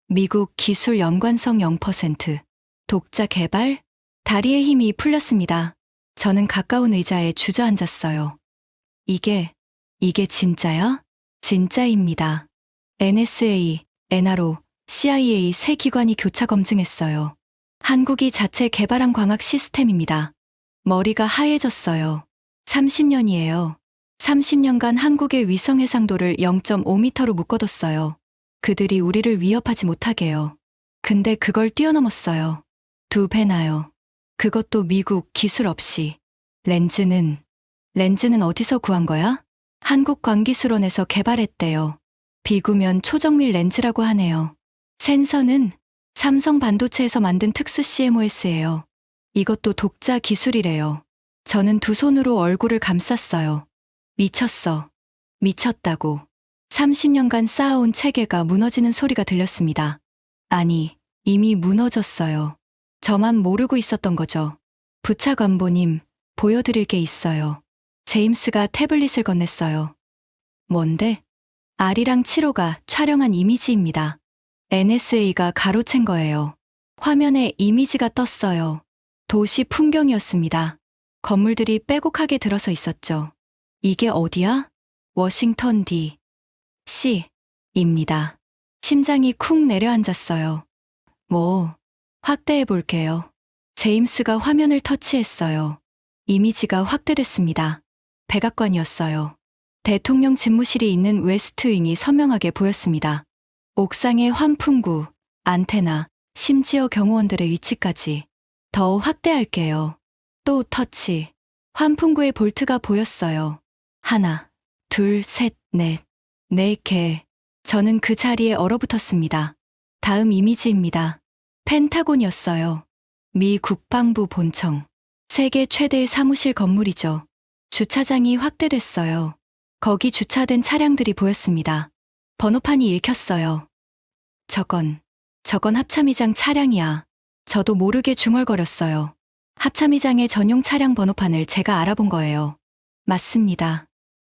미국 기술 연관성 0%. 독자 개발? 다리의 힘이 풀렸습니다. 저는 가까운 의자에 주저앉았어요. 이게 진짜야? 진짜입니다. NSA, NRO, CIA 세 기관이 교차 검증했어요. 한국이 자체 개발한 광학 시스템입니다. 머리가 하얘졌어요. 30년이에요. 30년간 한국의 위성 해상도를 0.5m로 묶어뒀어요. 그들이 우리를 위협하지 못하게요. 근데 그걸 뛰어넘었어요. 2배나요. 그것도 미국 기술 없이. 렌즈는 어디서 구한 거야? 한국광기술원에서 개발했대요. 비구면 초정밀 렌즈라고 하네요. 센서는 삼성 반도체에서 만든 특수 CMOS예요. 이것도 독자 기술이래요. 저는 두 손으로 얼굴을 감쌌어요. 미쳤어. 미쳤다고. 30년간 쌓아온 체계가 무너지는 소리가 들렸습니다. 아니, 이미 무너졌어요. 저만 모르고 있었던 거죠. 부차관보님, 보여드릴 게 있어요. 제임스가 태블릿을 건넸어요. 뭔데? 아리랑 7호가 촬영한 이미지입니다. NSA가 가로챈 거예요. 화면에 이미지가 떴어요. 도시 풍경이었습니다. 건물들이 빼곡하게 들어서 있었죠. 이게 어디야? 워싱턴 D.C.입니다. 심장이 쿵 내려앉았어요. 확대해 볼게요. 제임스가 화면을 터치했어요. 이미지가 확대됐습니다. 백악관이었어요. 대통령 집무실이 있는 웨스트윙이 선명하게 보였습니다. 옥상의 환풍구, 안테나, 심지어 경호원들의 위치까지. 더 확대할게요. 또 터치. 환풍구의 볼트가 보였어요. 하나, 둘, 셋, 넷. 4개. 저는 그 자리에 얼어붙었습니다. 다음 이미지입니다. 펜타곤이었어요. 미 국방부 본청. 세계 최대의 사무실 건물이죠. 주차장이 확대됐어요. 거기 주차된 차량들이 보였습니다. 번호판이 읽혔어요. 저건 합참의장 차량이야. 저도 모르게 중얼거렸어요. 합참의장의 전용 차량 번호판을 제가 알아본 거예요. 맞습니다.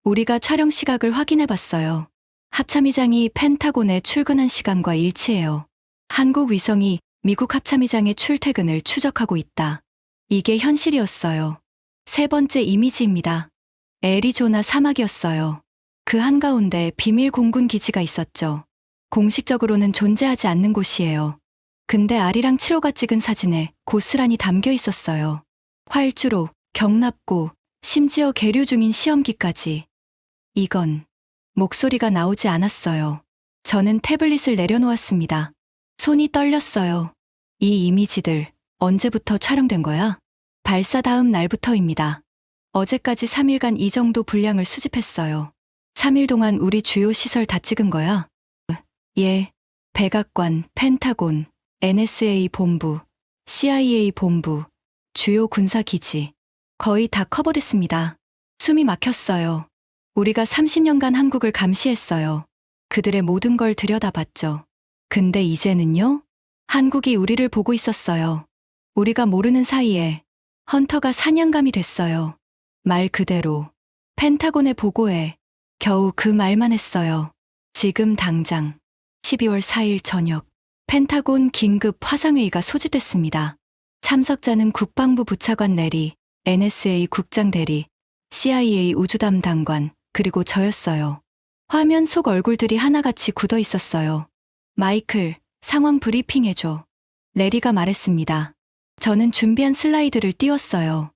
우리가 촬영 시각을 확인해 봤어요. 합참의장이 펜타곤에 출근한 시간과 일치해요. 한국 위성이 미국 합참의장의 출퇴근을 추적하고 있다. 이게 현실이었어요. 세 번째 이미지입니다. 애리조나 사막이었어요. 그 한가운데 비밀 공군 기지가 있었죠. 공식적으로는 존재하지 않는 곳이에요. 근데 아리랑 7호가 찍은 사진에 고스란히 담겨 있었어요. 활주로, 경납고, 심지어 계류 중인 시험기까지. 이건 목소리가 나오지 않았어요. 저는 태블릿을 내려놓았습니다. 손이 떨렸어요. 이 이미지들 언제부터 촬영된 거야? 발사 다음 날부터입니다. 어제까지 3일간 이 정도 분량을 수집했어요. 3일 동안 우리 주요 시설 다 찍은 거야? 예. 백악관, 펜타곤, NSA 본부, CIA 본부, 주요 군사기지. 거의 다 커버됐습니다. 숨이 막혔어요. 우리가 30년간 한국을 감시했어요. 그들의 모든 걸 들여다봤죠. 근데 이제는요? 한국이 우리를 보고 있었어요. 우리가 모르는 사이에 헌터가 사냥감이 됐어요. 말 그대로 펜타곤에 보고해. 겨우 그 말만 했어요. 지금 당장 12월 4일 저녁 펜타곤 긴급 화상회의가 소집됐습니다. 참석자는 국방부 부차관 내리, NSA 국장 대리, CIA 우주 담당관, 그리고 저였어요. 화면 속 얼굴들이 하나같이 굳어 있었어요. 마이클, 상황 브리핑해줘. 레리가 말했습니다. 저는 준비한 슬라이드를 띄웠어요.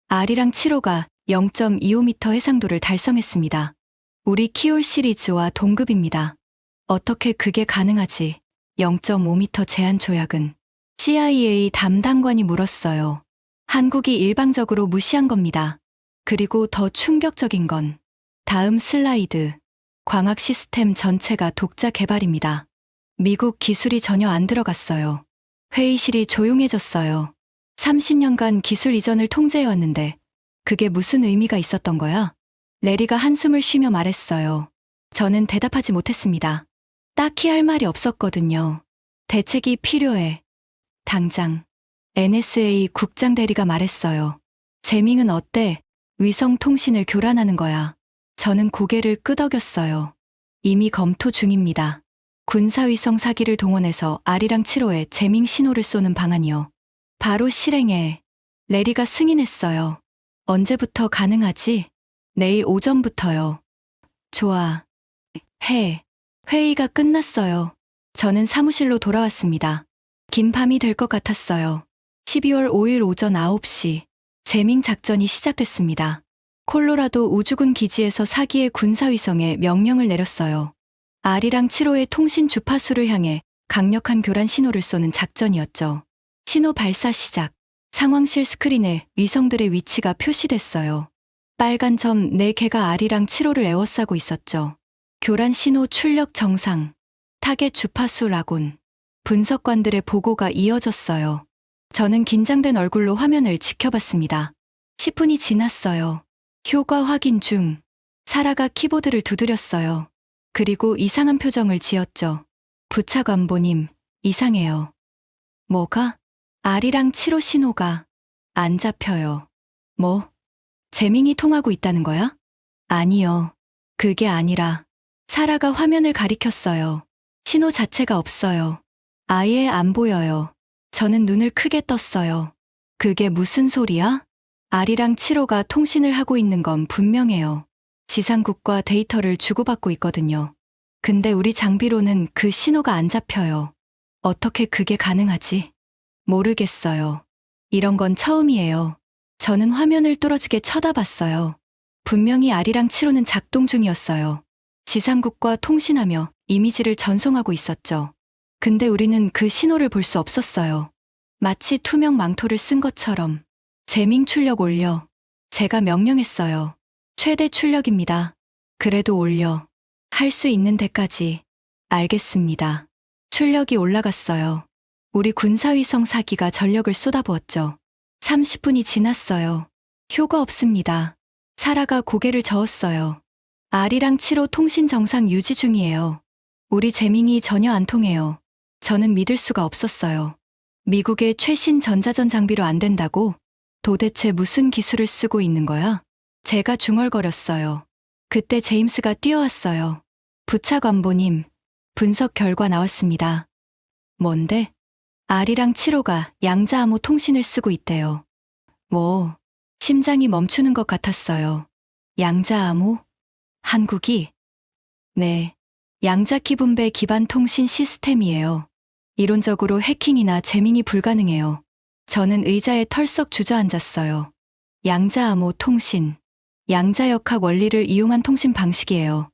아리랑 7호가 0.25m 해상도를 달성했습니다. 우리 키올 시리즈와 동급입니다. 어떻게 그게 가능하지? 0.5m 제한 조약은? CIA 담당관이 물었어요. 한국이 일방적으로 무시한 겁니다. 그리고 더 충격적인 건 다음 슬라이드. 광학 시스템 전체가 독자 개발입니다. 미국 기술이 전혀 안 들어갔어요. 회의실이 조용해졌어요. 30년간 기술 이전을 통제해왔는데 그게 무슨 의미가 있었던 거야? 레리가 한숨을 쉬며 말했어요. 저는 대답하지 못했습니다. 딱히 할 말이 없었거든요. 대책이 필요해. 당장. NSA 국장 대리가 말했어요. 재밍은 어때? 위성 통신을 교란하는 거야. 저는 고개를 끄덕였어요. 이미 검토 중입니다. 군사위성 사기를 동원해서 아리랑 7호에 재밍 신호를 쏘는 방안이요. 바로 실행해. 레리가 승인했어요. 언제부터 가능하지? 내일 오전부터요. 좋아. 해. 회의가 끝났어요. 저는 사무실로 돌아왔습니다. 긴 밤이 될 것 같았어요. 12월 5일 오전 9시. 재밍 작전이 시작됐습니다. 콜로라도 우주군 기지에서 사기의 군사위성에 명령을 내렸어요. 아리랑 7호의 통신 주파수를 향해 강력한 교란 신호를 쏘는 작전이었죠. 신호 발사 시작. 상황실 스크린에 위성들의 위치가 표시됐어요. 빨간 점 4개가 아리랑 7호를 에워싸고 있었죠. 교란 신호 출력 정상. 타겟 주파수 라곤. 분석관들의 보고가 이어졌어요. 저는 긴장된 얼굴로 화면을 지켜봤습니다. 10분이 지났어요. 효과 확인 중. 사라가 키보드를 두드렸어요. 그리고 이상한 표정을 지었죠. 부차관보님, 이상해요. 뭐가? 아리랑 7호 신호가 안 잡혀요. 뭐? 재밍이 통하고 있다는 거야? 아니요. 그게 아니라 사라가 화면을 가리켰어요. 신호 자체가 없어요. 아예 안 보여요. 저는 눈을 크게 떴어요. 그게 무슨 소리야? 아리랑 7호가 통신을 하고 있는 건 분명해요. 지상국과 데이터를 주고받고 있거든요. 근데 우리 장비로는 그 신호가 안 잡혀요. 어떻게 그게 가능하지? 모르겠어요. 이런 건 처음이에요. 저는 화면을 뚫어지게 쳐다봤어요. 분명히 아리랑 7호는 작동 중이었어요. 지상국과 통신하며 이미지를 전송하고 있었죠. 근데 우리는 그 신호를 볼 수 없었어요. 마치 투명 망토를 쓴 것처럼. 재밍 출력 올려. 제가 명령했어요. 최대 출력입니다. 그래도 올려. 할 수 있는 데까지. 알겠습니다. 출력이 올라갔어요. 우리 군사위성 사기가 전력을 쏟아부었죠. 30분이 지났어요. 효과 없습니다. 사라가 고개를 저었어요. 아리랑 7호 통신 정상 유지 중이에요. 우리 재밍이 전혀 안 통해요. 저는 믿을 수가 없었어요. 미국의 최신 전자전 장비로 안 된다고? 도대체 무슨 기술을 쓰고 있는 거야? 제가 중얼거렸어요. 그때 제임스가 뛰어왔어요. 부차관보님, 분석 결과 나왔습니다. 뭔데? 아리랑 7호가 양자암호 통신을 쓰고 있대요. 뭐, 심장이 멈추는 것 같았어요. 양자암호? 한국이? 네, 양자키 분배 기반 통신 시스템이에요. 이론적으로 해킹이나 재밍이 불가능해요. 저는 의자에 털썩 주저앉았어요. 양자암호 통신. 양자역학 원리를 이용한 통신 방식이에요.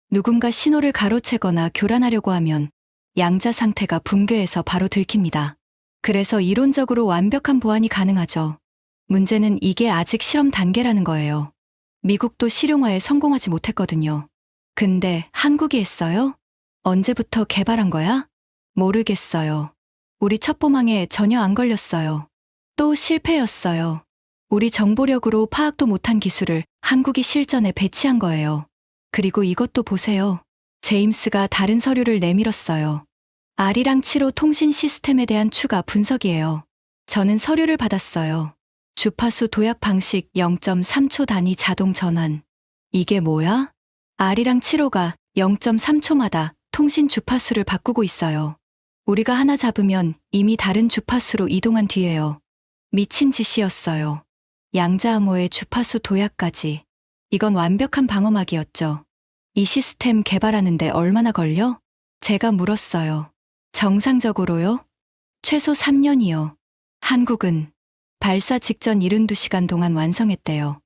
누군가 신호를 가로채거나 교란하려고 하면 양자 상태가 붕괴해서 바로 들킵니다. 그래서 이론적으로 완벽한 보안이 가능하죠. 문제는 이게 아직 실험 단계라는 거예요. 미국도 실용화에 성공하지 못했거든요. 근데 한국이 했어요? 언제부터 개발한 거야? 모르겠어요. 우리 첩보망에 전혀 안 걸렸어요. 또 실패였어요. 우리 정보력으로 파악도 못한 기술을 한국이 실전에 배치한 거예요. 그리고 이것도 보세요. 제임스가 다른 서류를 내밀었어요. 아리랑 7호 통신 시스템에 대한 추가 분석이에요. 저는 서류를 받았어요. 주파수 도약 방식 0.3초 단위 자동 전환. 이게 뭐야? 아리랑 7호가 0.3초마다 통신 주파수를 바꾸고 있어요. 우리가 하나 잡으면 이미 다른 주파수로 이동한 뒤에요. 미친 짓이었어요. 양자암호의 주파수 도약까지. 이건 완벽한 방어막이었죠. 이 시스템 개발하는데 얼마나 걸려? 제가 물었어요. 정상적으로요? 최소 3년이요. 한국은 발사 직전 72시간 동안 완성했대요.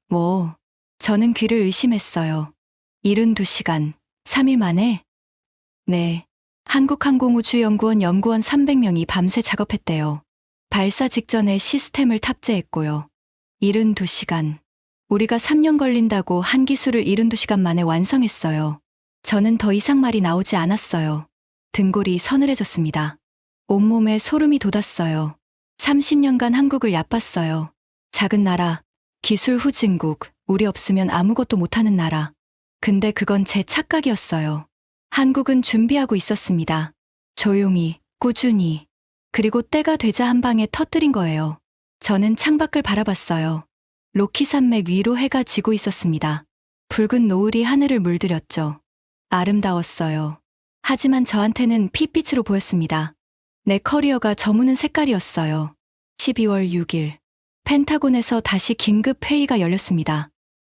뭐, 저는 귀를 의심했어요. 72시간, 3일 만에? 네. 한국항공우주연구원 연구원 300명이 밤새 작업했대요. 발사 직전에 시스템을 탑재했고요. 72시간. 우리가 3년 걸린다고 한 기술을 72시간 만에 완성했어요. 저는 더 이상 말이 나오지 않았어요. 등골이 서늘해졌습니다. 온몸에 소름이 돋았어요. 30년간 한국을 얕봤어요. 작은 나라, 기술 후진국, 우리 없으면 아무것도 못하는 나라. 근데 그건 제 착각이었어요. 한국은 준비하고 있었습니다. 조용히, 꾸준히. 그리고 때가 되자 한 방에 터뜨린 거예요. 저는 창밖을 바라봤어요. 로키 산맥 위로 해가 지고 있었습니다. 붉은 노을이 하늘을 물들였죠. 아름다웠어요. 하지만 저한테는 핏빛으로 보였습니다. 내 커리어가 저무는 색깔이었어요. 12월 6일, 펜타곤에서 다시 긴급 회의가 열렸습니다.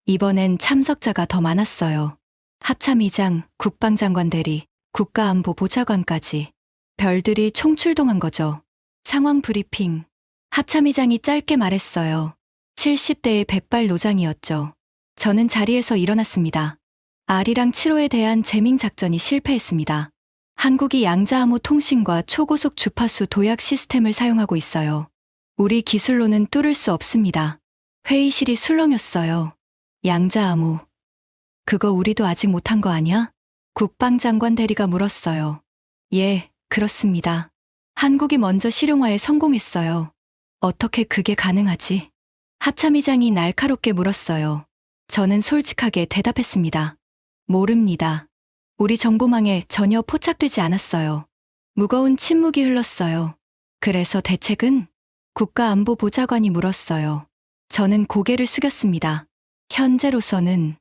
이번엔 참석자가 더 많았어요. 합참의장, 국방장관 대리, 국가안보보좌관까지. 별들이 총출동한 거죠. 상황 브리핑. 합참의장이 짧게 말했어요. 70대의 백발 노장이었죠. 저는 자리에서 일어났습니다. 아리랑 7호에 대한 재밍 작전이 실패했습니다. 한국이 양자암호 통신과 초고속 주파수 도약 시스템을 사용하고 있어요. 우리 기술로는 뚫을 수 없습니다. 회의실이 술렁였어요. 양자암호. 그거 우리도 아직 못한 거 아니야? 국방장관 대리가 물었어요. 예, 그렇습니다. 한국이 먼저 실용화에 성공했어요. 어떻게 그게 가능하지? 합참의장이 날카롭게 물었어요. 저는 솔직하게 대답했습니다. 모릅니다. 우리 정보망에 전혀 포착되지 않았어요. 무거운 침묵이 흘렀어요. 그래서 대책은? 국가안보보좌관이 물었어요. 저는 고개를 숙였습니다. 현재로서는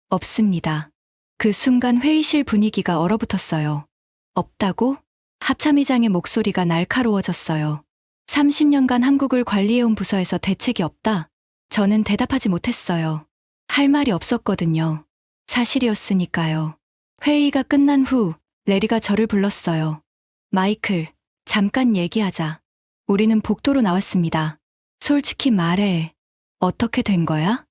없습니다. 그 순간 회의실 분위기가 얼어붙었어요. 없다고? 합참의장의 목소리가 날카로워졌어요. 30년간 한국을 관리해온 부서에서 대책이 없다. 저는 대답하지 못했어요. 할 말이 없었거든요. 사실이었으니까요. 회의가 끝난 후 레리가 저를 불렀어요. 마이클, 잠깐 얘기하자. 우리는 복도로 나왔습니다. 솔직히 말해. 어떻게 된 거야?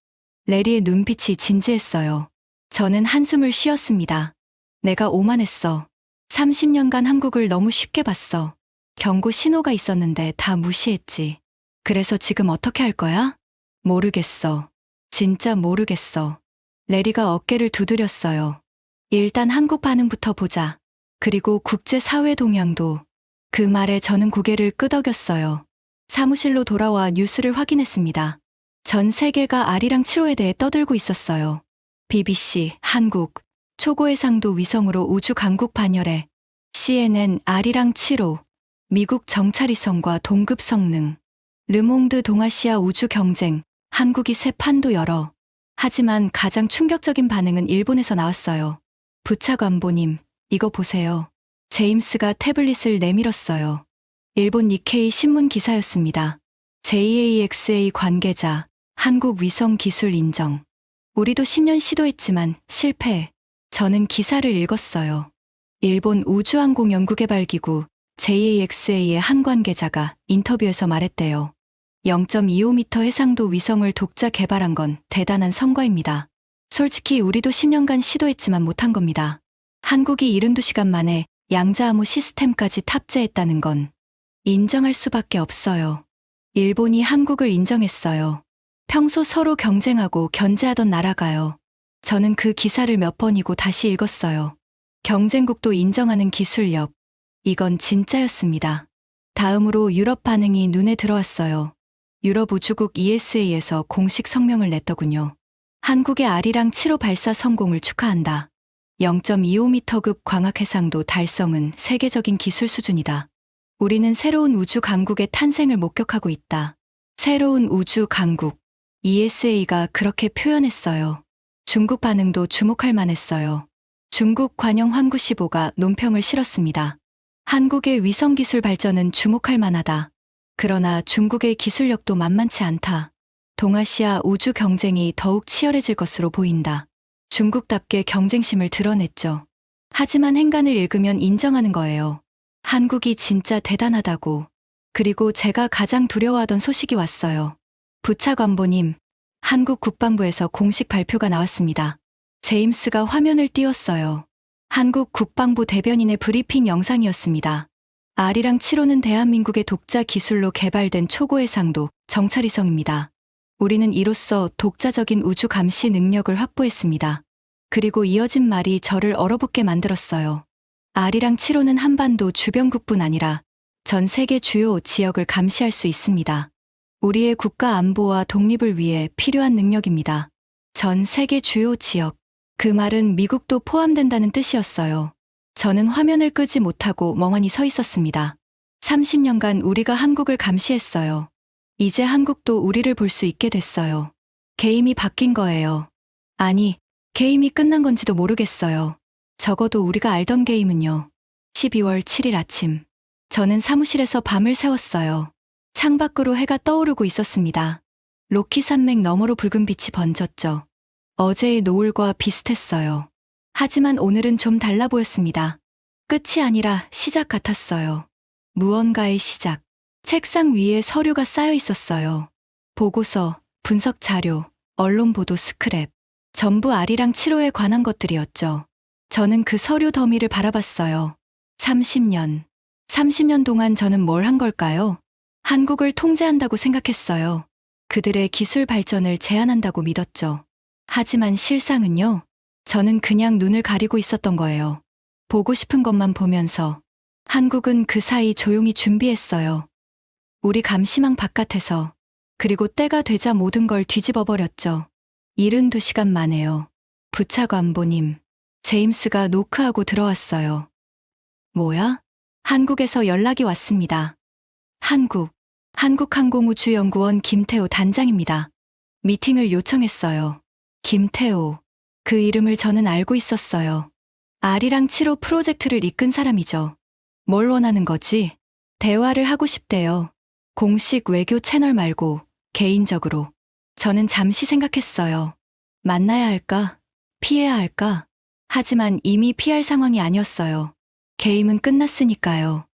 레리의 눈빛이 진지했어요. 저는 한숨을 쉬었습니다. 내가 오만했어. 30년간 한국을 너무 쉽게 봤어. 경고 신호가 있었는데 다 무시했지. 그래서 지금 어떻게 할 거야? 모르겠어. 진짜 모르겠어. 레리가 어깨를 두드렸어요. 일단 한국 반응부터 보자. 그리고 국제사회 동향도. 그 말에 저는 고개를 끄덕였어요. 사무실로 돌아와 뉴스를 확인했습니다. 전 세계가 아리랑 7호에 대해 떠들고 있었어요. BBC, 한국, 초고해상도 위성으로 우주 강국 반열에, CNN, 아리랑 7호, 미국 정찰위성과 동급 성능, 르몽드 동아시아 우주 경쟁, 한국이 새 판도 열어. 하지만 가장 충격적인 반응은 일본에서 나왔어요. 부차관보님, 이거 보세요. 제임스가 태블릿을 내밀었어요. 일본 니케이 신문 기사였습니다. JAXA 관계자, 한국 위성 기술 인정. 우리도 10년 시도했지만 실패. 저는 기사를 읽었어요. 일본 우주항공연구개발기구 JAXA의 한 관계자가 인터뷰에서 말했대요. 0.25m 해상도 위성을 독자 개발한 건 대단한 성과입니다. 솔직히 우리도 10년간 시도했지만 못한 겁니다. 한국이 72시간 만에 양자암호 시스템까지 탑재했다는 건 인정할 수밖에 없어요. 일본이 한국을 인정했어요. 평소 서로 경쟁하고 견제하던 나라가요. 저는 그 기사를 몇 번이고 다시 읽었어요. 경쟁국도 인정하는 기술력. 이건 진짜였습니다. 다음으로 유럽 반응이 눈에 들어왔어요. 유럽 우주국 ESA에서 공식 성명을 냈더군요. 한국의 아리랑 7호 발사 성공을 축하한다. 0.25m급 광학 해상도 달성은 세계적인 기술 수준이다. 우리는 새로운 우주 강국의 탄생을 목격하고 있다. 새로운 우주 강국. ESA가 그렇게 표현했어요. 중국 반응도 주목할 만했어요. 중국 관영 황구 15가 논평을 실었습니다. 한국의 위성 기술 발전은 주목할 만하다. 그러나 중국의 기술력도 만만치 않다. 동아시아 우주 경쟁이 더욱 치열해질 것으로 보인다. 중국답게 경쟁심을 드러냈죠. 하지만 행간을 읽으면 인정하는 거예요. 한국이 진짜 대단하다고. 그리고 제가 가장 두려워하던 소식이 왔어요. 부차관보님, 한국 국방부에서 공식 발표가 나왔습니다. 제임스가 화면을 띄웠어요. 한국 국방부 대변인의 브리핑 영상이었습니다. 아리랑 7호는 대한민국의 독자 기술로 개발된 초고해상도 정찰위성입니다. 우리는 이로써 독자적인 우주 감시 능력을 확보했습니다. 그리고 이어진 말이 저를 얼어붙게 만들었어요. 아리랑 7호는 한반도 주변국뿐 아니라 전 세계 주요 지역을 감시할 수 있습니다. 우리의 국가 안보와 독립을 위해 필요한 능력입니다. 전 세계 주요 지역. 그 말은 미국도 포함된다는 뜻이었어요. 저는 화면을 끄지 못하고 멍하니 서 있었습니다. 30년간 우리가 한국을 감시했어요. 이제 한국도 우리를 볼 수 있게 됐어요. 게임이 바뀐 거예요. 아니, 게임이 끝난 건지도 모르겠어요. 적어도 우리가 알던 게임은요. 12월 7일 아침. 저는 사무실에서 밤을 새웠어요. 창밖으로 해가 떠오르고 있었습니다. 로키 산맥 너머로 붉은 빛이 번졌죠. 어제의 노을과 비슷했어요. 하지만 오늘은 좀 달라 보였습니다. 끝이 아니라 시작 같았어요. 무언가의 시작. 책상 위에 서류가 쌓여 있었어요. 보고서, 분석 자료, 언론 보도 스크랩. 전부 아리랑 7호에 관한 것들이었죠. 저는 그 서류 더미를 바라봤어요. 30년 동안 저는 뭘 한 걸까요? 한국을 통제한다고 생각했어요. 그들의 기술 발전을 제한한다고 믿었죠. 하지만 실상은요. 저는 그냥 눈을 가리고 있었던 거예요. 보고 싶은 것만 보면서. 한국은 그 사이 조용히 준비했어요. 우리 감시망 바깥에서. 그리고 때가 되자 모든 걸 뒤집어 버렸죠. 72시간 만에요. 부차관보님, 제임스가 노크하고 들어왔어요. 뭐야? 한국에서 연락이 왔습니다. 한국항공우주연구원 김태호 단장입니다. 미팅을 요청했어요. 김태호. 그 이름을 저는 알고 있었어요. 아리랑 7호 프로젝트를 이끈 사람이죠. 뭘 원하는 거지? 대화를 하고 싶대요. 공식 외교 채널 말고 개인적으로. 저는 잠시 생각했어요. 만나야 할까? 피해야 할까? 하지만 이미 피할 상황이 아니었어요. 게임은 끝났으니까요.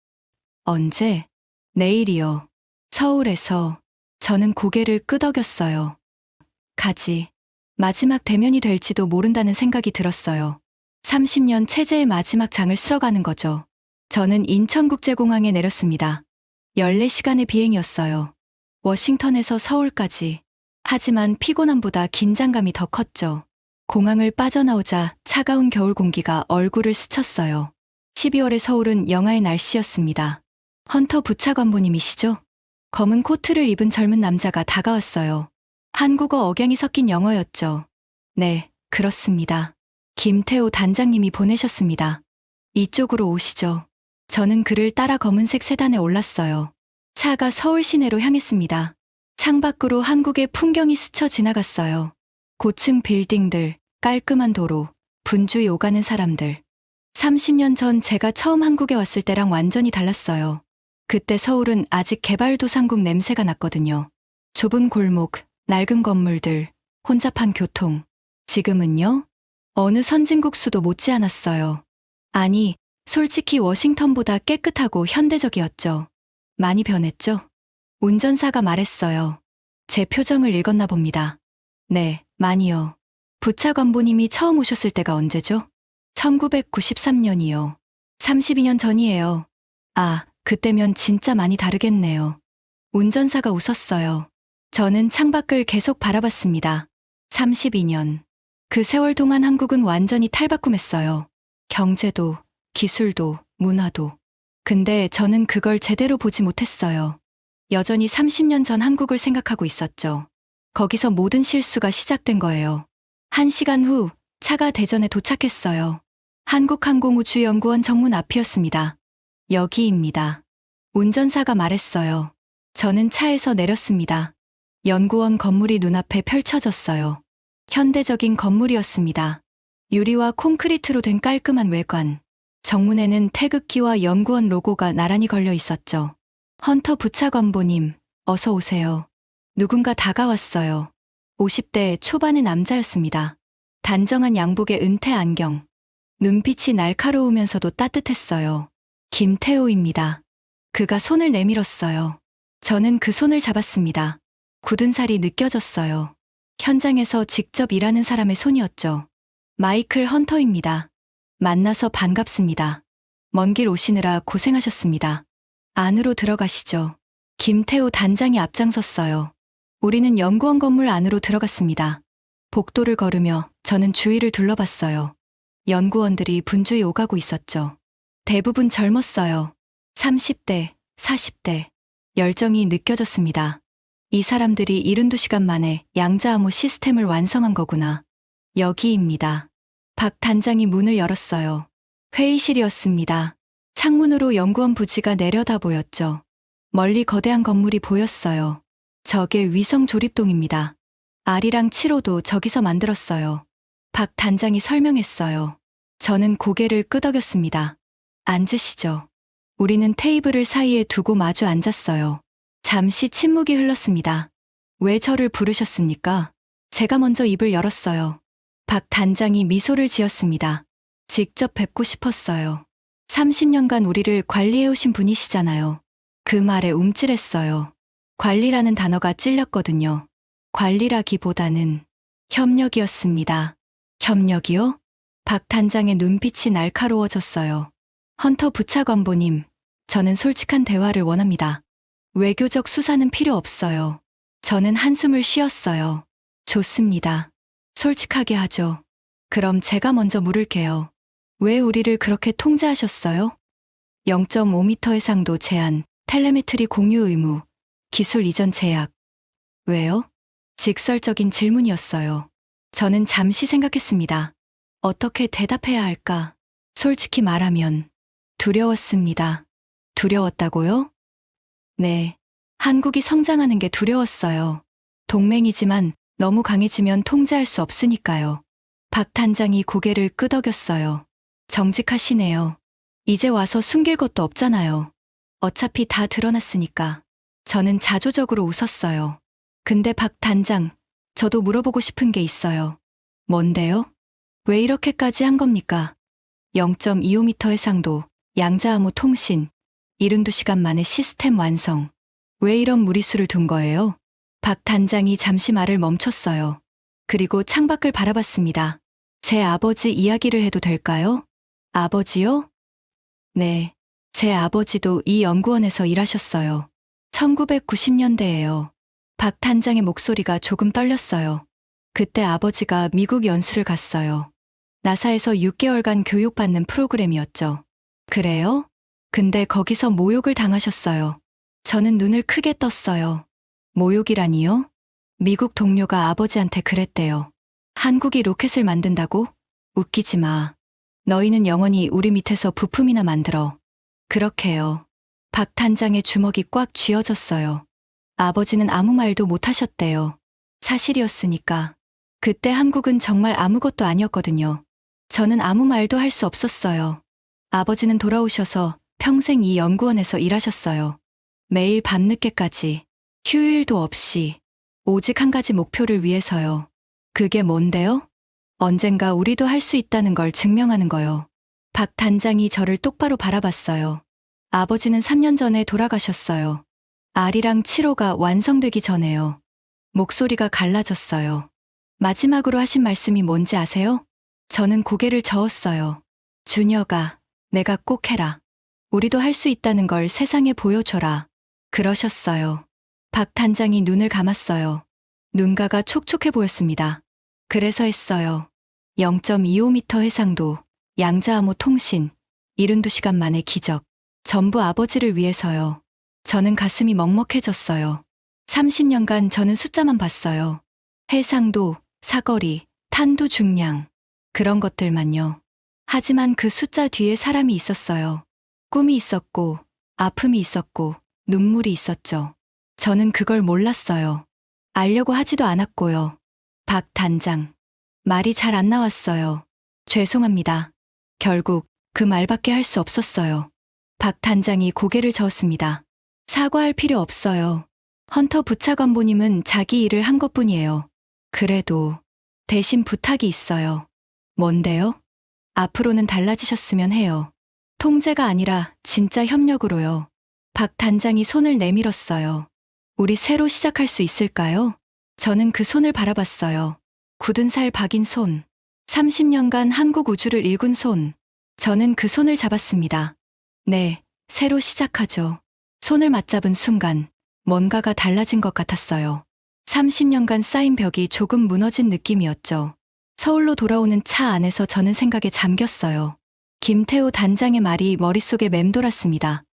언제? 내일이요. 서울에서. 저는 고개를 끄덕였어요. 가지. 마지막 대면이 될지도 모른다는 생각이 들었어요. 30년 체제의 마지막 장을 쓸어가는 거죠. 저는 인천국제공항에 내렸습니다. 14시간의 비행이었어요. 워싱턴에서 서울까지. 하지만 피곤함보다 긴장감이 더 컸죠. 공항을 빠져나오자 차가운 겨울 공기가 얼굴을 스쳤어요. 12월의 서울은 영하의 날씨였습니다. 헌터 부차관보님이시죠? 검은 코트를 입은 젊은 남자가 다가왔어요. 한국어 억양이 섞인 영어였죠. 네, 그렇습니다. 김태호 단장님이 보내셨습니다. 이쪽으로 오시죠. 저는 그를 따라 검은색 세단에 올랐어요. 차가 서울 시내로 향했습니다. 창밖으로 한국의 풍경이 스쳐 지나갔어요. 고층 빌딩들, 깔끔한 도로, 분주히 오가는 사람들. 30년 전 제가 처음 한국에 왔을 때랑 완전히 달랐어요. 그때 서울은 아직 개발도상국 냄새가 났거든요. 좁은 골목, 낡은 건물들, 혼잡한 교통. 지금은요? 어느 선진국 수도 못지않았어요. 아니, 솔직히 워싱턴보다 깨끗하고 현대적이었죠. 많이 변했죠? 운전사가 말했어요. 제 표정을 읽었나 봅니다. 네, 많이요. 부차관보님이 처음 오셨을 때가 언제죠? 1993년이요. 32년 전이에요. 아, 그때면 진짜 많이 다르겠네요. 운전사가 웃었어요. 저는 창밖을 계속 바라봤습니다. 32년. 그 세월 동안 한국은 완전히 탈바꿈했어요. 경제도, 기술도, 문화도. 근데 저는 그걸 제대로 보지 못했어요. 여전히 30년 전 한국을 생각하고 있었죠. 거기서 모든 실수가 시작된 거예요. 1시간 후 차가 대전에 도착했어요. 한국항공우주연구원 정문 앞이었습니다. 여기입니다. 운전사가 말했어요. 저는 차에서 내렸습니다. 연구원 건물이 눈앞에 펼쳐졌어요. 현대적인 건물이었습니다. 유리와 콘크리트로 된 깔끔한 외관. 정문에는 태극기와 연구원 로고가 나란히 걸려 있었죠. 헌터 부차관보님, 어서 오세요. 누군가 다가왔어요. 50대 초반의 남자였습니다. 단정한 양복에 은퇴 안경. 눈빛이 날카로우면서도 따뜻했어요. 김태호입니다. 그가 손을 내밀었어요. 저는 그 손을 잡았습니다. 굳은 살이 느껴졌어요. 현장에서 직접 일하는 사람의 손이었죠. 마이클 헌터입니다. 만나서 반갑습니다. 먼 길 오시느라 고생하셨습니다. 안으로 들어가시죠. 김태호 단장이 앞장섰어요. 우리는 연구원 건물 안으로 들어갔습니다. 복도를 걸으며 저는 주위를 둘러봤어요. 연구원들이 분주히 오가고 있었죠. 대부분 젊었어요. 30대, 40대. 열정이 느껴졌습니다. 이 사람들이 72시간 만에 양자암호 시스템을 완성한 거구나. 여기입니다. 박 단장이 문을 열었어요. 회의실이었습니다. 창문으로 연구원 부지가 내려다 보였죠. 멀리 거대한 건물이 보였어요. 저게 위성 조립동입니다. R이랑 7호도 저기서 만들었어요. 박 단장이 설명했어요. 저는 고개를 끄덕였습니다. 앉으시죠. 우리는 테이블을 사이에 두고 마주 앉았어요. 잠시 침묵이 흘렀습니다. 왜 저를 부르셨습니까? 제가 먼저 입을 열었어요. 박 단장이 미소를 지었습니다. 직접 뵙고 싶었어요. 30년간 우리를 관리해오신 분이시잖아요. 그 말에 움찔했어요. 관리라는 단어가 찔렸거든요. 관리라기보다는 협력이었습니다. 협력이요? 박 단장의 눈빛이 날카로워졌어요. 헌터 부차관보님, 저는 솔직한 대화를 원합니다. 외교적 수사는 필요 없어요. 저는 한숨을 쉬었어요. 좋습니다. 솔직하게 하죠. 그럼 제가 먼저 물을게요. 왜 우리를 그렇게 통제하셨어요? 0.5m 해상도 제한, 텔레메트리 공유 의무, 기술 이전 제약. 왜요? 직설적인 질문이었어요. 저는 잠시 생각했습니다. 어떻게 대답해야 할까? 솔직히 말하면 두려웠습니다. 두려웠다고요? 네. 한국이 성장하는 게 두려웠어요. 동맹이지만 너무 강해지면 통제할 수 없으니까요. 박 단장이 고개를 끄덕였어요. 정직하시네요. 이제 와서 숨길 것도 없잖아요. 어차피 다 드러났으니까. 저는 자조적으로 웃었어요. 근데 박 단장, 저도 물어보고 싶은 게 있어요. 뭔데요? 왜 이렇게까지 한 겁니까? 0.25m 해상도, 양자암호 통신, 72시간 만에 시스템 완성. 왜 이런 무리수를 둔 거예요? 박 단장이 잠시 말을 멈췄어요. 그리고 창밖을 바라봤습니다. 제 아버지 이야기를 해도 될까요? 아버지요? 네. 제 아버지도 이 연구원에서 일하셨어요. 1990년대예요. 박 단장의 목소리가 조금 떨렸어요. 그때 아버지가 미국 연수를 갔어요. 나사에서 6개월간 교육받는 프로그램이었죠. 그래요? 근데 거기서 모욕을 당하셨어요. 저는 눈을 크게 떴어요. 모욕이라니요? 미국 동료가 아버지한테 그랬대요. 한국이 로켓을 만든다고? 웃기지 마. 너희는 영원히 우리 밑에서 부품이나 만들어. 그렇게요. 박 단장의 주먹이 꽉 쥐어졌어요. 아버지는 아무 말도 못 하셨대요. 사실이었으니까. 그때 한국은 정말 아무것도 아니었거든요. 저는 아무 말도 할 수 없었어요. 아버지는 돌아오셔서 평생 이 연구원에서 일하셨어요. 매일 밤늦게까지, 휴일도 없이, 오직 한 가지 목표를 위해서요. 그게 뭔데요? 언젠가 우리도 할 수 있다는 걸 증명하는 거요. 박 단장이 저를 똑바로 바라봤어요. 아버지는 3년 전에 돌아가셨어요. R이랑 7호가 완성되기 전에요. 목소리가 갈라졌어요. 마지막으로 하신 말씀이 뭔지 아세요? 저는 고개를 저었어요. 준혁아, 내가 꼭 해라. 우리도 할 수 있다는 걸 세상에 보여줘라. 그러셨어요. 박 단장이 눈을 감았어요. 눈가가 촉촉해 보였습니다. 그래서 했어요. 0.25m 해상도, 양자암호 통신, 72시간 만의 기적. 전부 아버지를 위해서요. 저는 가슴이 먹먹해졌어요. 30년간 저는 숫자만 봤어요. 해상도, 사거리, 탄두 중량. 그런 것들만요. 하지만 그 숫자 뒤에 사람이 있었어요. 꿈이 있었고, 아픔이 있었고, 눈물이 있었죠. 저는 그걸 몰랐어요. 알려고 하지도 않았고요. 박 단장. 말이 잘 안 나왔어요. 죄송합니다. 결국 그 말밖에 할 수 없었어요. 박 단장이 고개를 저었습니다. 사과할 필요 없어요. 헌터 부차관보님은 자기 일을 한 것뿐이에요. 그래도 대신 부탁이 있어요. 뭔데요? 앞으로는 달라지셨으면 해요. 통제가 아니라 진짜 협력으로요. 박 단장이 손을 내밀었어요. 우리 새로 시작할 수 있을까요? 저는 그 손을 바라봤어요. 굳은 살 박인 손. 30년간 한국 우주를 일군 손. 저는 그 손을 잡았습니다. 네, 새로 시작하죠. 손을 맞잡은 순간 뭔가가 달라진 것 같았어요. 30년간 쌓인 벽이 조금 무너진 느낌이었죠. 서울로 돌아오는 차 안에서 저는 생각에 잠겼어요. 김태호 단장의 말이 머릿속에 맴돌았습니다.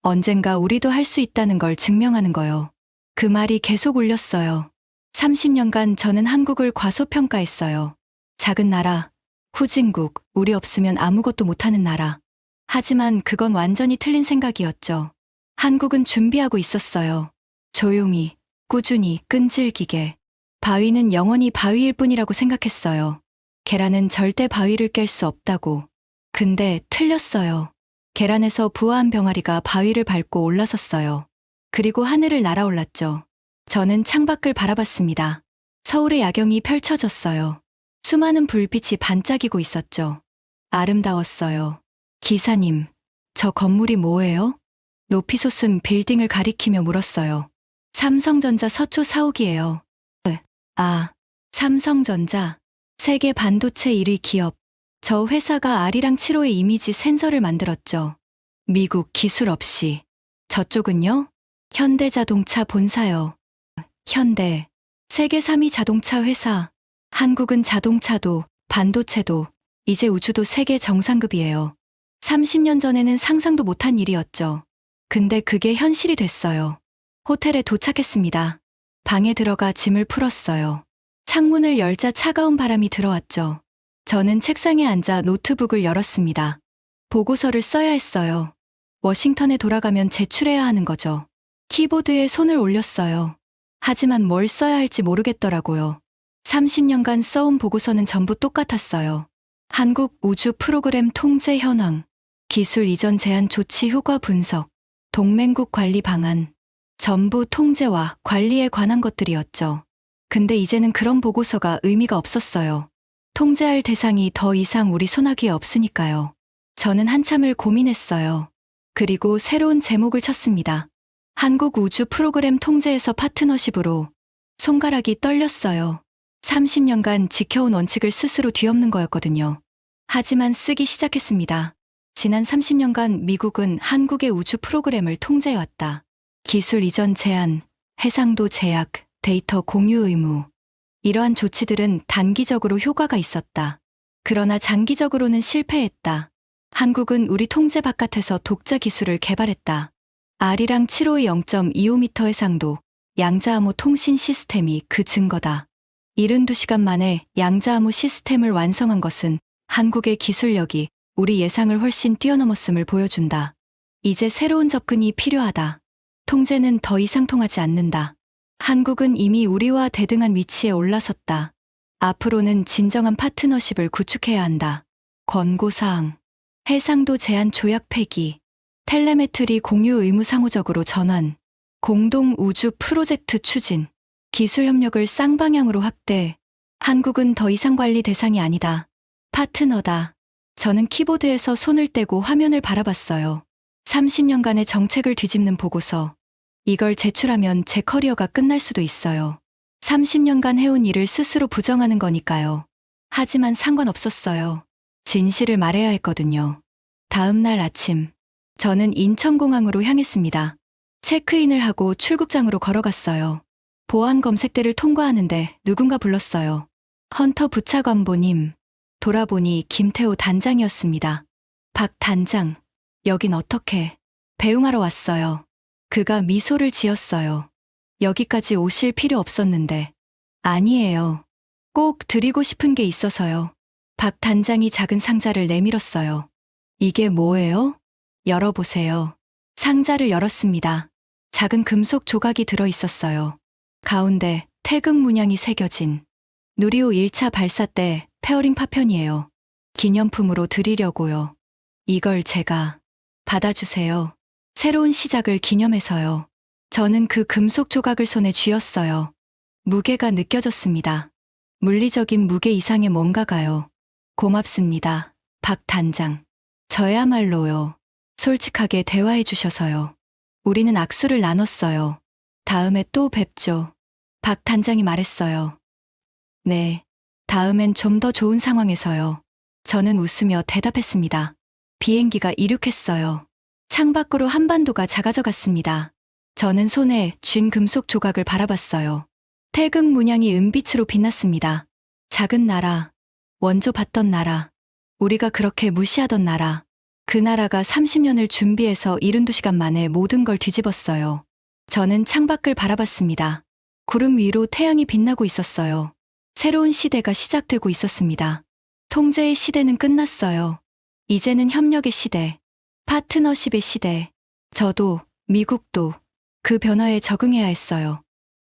언젠가 우리도 할 수 있다는 걸 증명하는 거요. 그 말이 계속 울렸어요. 30년간 저는 한국을 과소평가했어요. 작은 나라, 후진국, 우리 없으면 아무것도 못하는 나라. 하지만 그건 완전히 틀린 생각이었죠. 한국은 준비하고 있었어요. 조용히, 꾸준히, 끈질기게. 바위는 영원히 바위일 뿐이라고 생각했어요. 계란은 절대 바위를 깰 수 없다고. 근데 틀렸어요. 계란에서 부화한 병아리가 바위를 밟고 올라섰어요. 그리고 하늘을 날아올랐죠. 저는 창밖을 바라봤습니다. 서울의 야경이 펼쳐졌어요. 수많은 불빛이 반짝이고 있었죠. 아름다웠어요. 기사님, 저 건물이 뭐예요? 높이 솟은 빌딩을 가리키며 물었어요. 삼성전자 서초 사옥이에요. 아, 삼성전자. 세계 반도체 1위 기업. 저 회사가 아리랑 7호의 이미지 센서를 만들었죠. 미국 기술 없이. 저쪽은요? 현대자동차 본사요. 현대. 세계 3위 자동차 회사. 한국은 자동차도, 반도체도, 이제 우주도 세계 정상급이에요. 30년 전에는 상상도 못한 일이었죠. 근데 그게 현실이 됐어요. 호텔에 도착했습니다. 방에 들어가 짐을 풀었어요. 창문을 열자 차가운 바람이 들어왔죠. 저는 책상에 앉아 노트북을 열었습니다. 보고서를 써야 했어요. 워싱턴에 돌아가면 제출해야 하는 거죠. 키보드에 손을 올렸어요. 하지만 뭘 써야 할지 모르겠더라고요. 30년간 써온 보고서는 전부 똑같았어요. 한국 우주 프로그램 통제 현황, 기술 이전 제한 조치 효과 분석, 동맹국 관리 방안, 전부 통제와 관리에 관한 것들이었죠. 근데 이제는 그런 보고서가 의미가 없었어요. 통제할 대상이 더 이상 우리 손아귀에 없으니까요. 저는 한참을 고민했어요. 그리고 새로운 제목을 쳤습니다. 한국 우주 프로그램 통제에서 파트너십으로. 손가락이 떨렸어요. 30년간 지켜온 원칙을 스스로 뒤엎는 거였거든요. 하지만 쓰기 시작했습니다. 지난 30년간 미국은 한국의 우주 프로그램을 통제해왔다. 기술 이전 제한, 해상도 제약, 데이터 공유 의무. 이러한 조치들은 단기적으로 효과가 있었다. 그러나 장기적으로는 실패했다. 한국은 우리 통제 바깥에서 독자 기술을 개발했다. 아리랑 7호의 0.25m 해상도, 양자암호 통신 시스템이 그 증거다. 72시간 만에 양자암호 시스템을 완성한 것은 한국의 기술력이 우리 예상을 훨씬 뛰어넘었음을 보여준다. 이제 새로운 접근이 필요하다. 통제는 더 이상 통하지 않는다. 한국은 이미 우리와 대등한 위치에 올라섰다. 앞으로는 진정한 파트너십을 구축해야 한다. 권고사항. 해상도 제한 조약 폐기. 텔레메트리 공유 의무 상호적으로 전환. 공동 우주 프로젝트 추진. 기술 협력을 쌍방향으로 확대. 한국은 더 이상 관리 대상이 아니다. 파트너다. 저는 키보드에서 손을 떼고 화면을 바라봤어요. 30년간의 정책을 뒤집는 보고서. 이걸 제출하면 제 커리어가 끝날 수도 있어요. 30년간 해온 일을 스스로 부정하는 거니까요. 하지만 상관없었어요. 진실을 말해야 했거든요. 다음 날 아침, 저는 인천공항으로 향했습니다. 체크인을 하고 출국장으로 걸어갔어요. 보안 검색대를 통과하는데 누군가 불렀어요. 헌터 부차관보님. 돌아보니 김태호 단장이었습니다. 박 단장, 여긴 어떻게? 배웅하러 왔어요. 그가 미소를 지었어요. 여기까지 오실 필요 없었는데. 아니에요. 꼭 드리고 싶은 게 있어서요. 박 단장이 작은 상자를 내밀었어요. 이게 뭐예요? 열어보세요. 상자를 열었습니다. 작은 금속 조각이 들어 있었어요. 가운데 태극 문양이 새겨진 누리호 1차 발사 때 페어링 파편이에요. 기념품으로 드리려고요. 이걸 제가 받아주세요. 새로운 시작을 기념해서요. 저는 그 금속 조각을 손에 쥐었어요. 무게가 느껴졌습니다. 물리적인 무게 이상의 뭔가가요. 고맙습니다. 박 단장. 저야말로요. 솔직하게 대화해 주셔서요. 우리는 악수를 나눴어요. 다음에 또 뵙죠. 박 단장이 말했어요. 네. 다음엔 좀 더 좋은 상황에서요. 저는 웃으며 대답했습니다. 비행기가 이륙했어요. 창밖으로 한반도가 작아져 갔습니다. 저는 손에 쥔 금속 조각을 바라봤어요. 태극 문양이 은빛으로 빛났습니다. 작은 나라, 원조 받던 나라, 우리가 그렇게 무시하던 나라. 그 나라가 30년을 준비해서 72시간 만에 모든 걸 뒤집었어요. 저는 창밖을 바라봤습니다. 구름 위로 태양이 빛나고 있었어요. 새로운 시대가 시작되고 있었습니다. 통제의 시대는 끝났어요. 이제는 협력의 시대, 파트너십의 시대. 저도, 미국도 그 변화에 적응해야 했어요.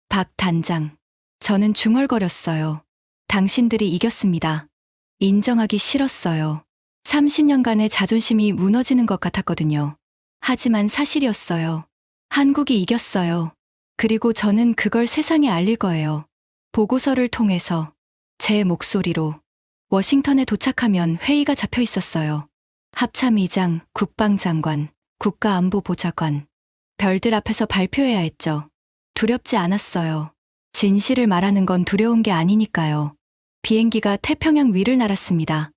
박 단장. 저는 중얼거렸어요. 당신들이 이겼습니다. 인정하기 싫었어요. 30년간의 자존심이 무너지는 것 같았거든요. 하지만 사실이었어요. 한국이 이겼어요. 그리고 저는 그걸 세상에 알릴 거예요. 보고서를 통해서, 제 목소리로. 워싱턴에 도착하면 회의가 잡혀 있었어요. 합참의장, 국방장관, 국가안보보좌관. 별들 앞에서 발표해야 했죠. 두렵지 않았어요. 진실을 말하는 건 두려운 게 아니니까요. 비행기가 태평양 위를 날았습니다.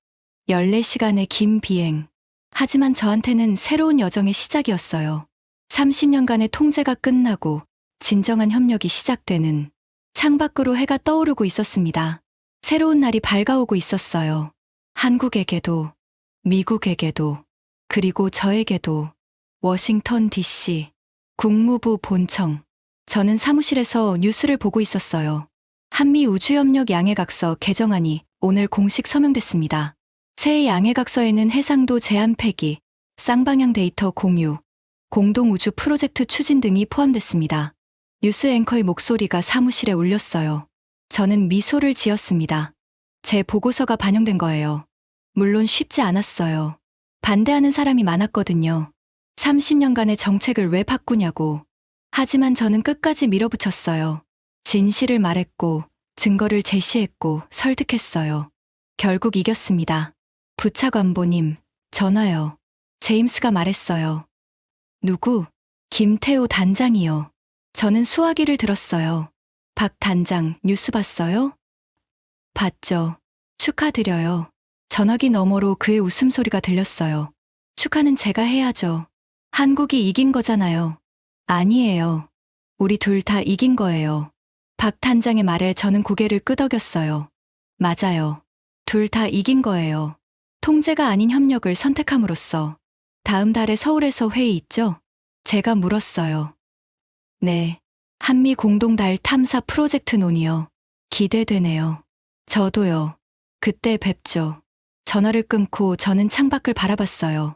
14시간의 긴 비행. 하지만 저한테는 새로운 여정의 시작이었어요. 30년간의 통제가 끝나고 진정한 협력이 시작되는, 창밖으로 해가 떠오르고 있었습니다. 새로운 날이 밝아오고 있었어요. 한국에게도, 미국에게도, 그리고 저에게도. 워싱턴 DC, 국무부 본청. 저는 사무실에서 뉴스를 보고 있었어요. 한미 우주협력 양해각서 개정안이 오늘 공식 서명됐습니다. 새 양해각서에는 해상도 제한 폐기, 쌍방향 데이터 공유, 공동우주 프로젝트 추진 등이 포함됐습니다. 뉴스 앵커의 목소리가 사무실에 울렸어요. 저는 미소를 지었습니다. 제 보고서가 반영된 거예요. 물론 쉽지 않았어요. 반대하는 사람이 많았거든요. 30년간의 정책을 왜 바꾸냐고. 하지만 저는 끝까지 밀어붙였어요. 진실을 말했고, 증거를 제시했고, 설득했어요. 결국 이겼습니다. 부차관보님, 전화요. 제임스가 말했어요. 누구? 김태호 단장이요. 저는 수화기를 들었어요. 박 단장, 뉴스 봤어요? 봤죠. 축하드려요. 전화기 너머로 그의 웃음소리가 들렸어요. 축하는 제가 해야죠. 한국이 이긴 거잖아요. 아니에요. 우리 둘 다 이긴 거예요. 박 단장의 말에 저는 고개를 끄덕였어요. 맞아요. 둘 다 이긴 거예요. 통제가 아닌 협력을 선택함으로써. 다음 달에 서울에서 회의 있죠? 제가 물었어요. 네. 한미 공동달 탐사 프로젝트 논의요. 기대되네요. 저도요. 그때 뵙죠. 전화를 끊고 저는 창밖을 바라봤어요.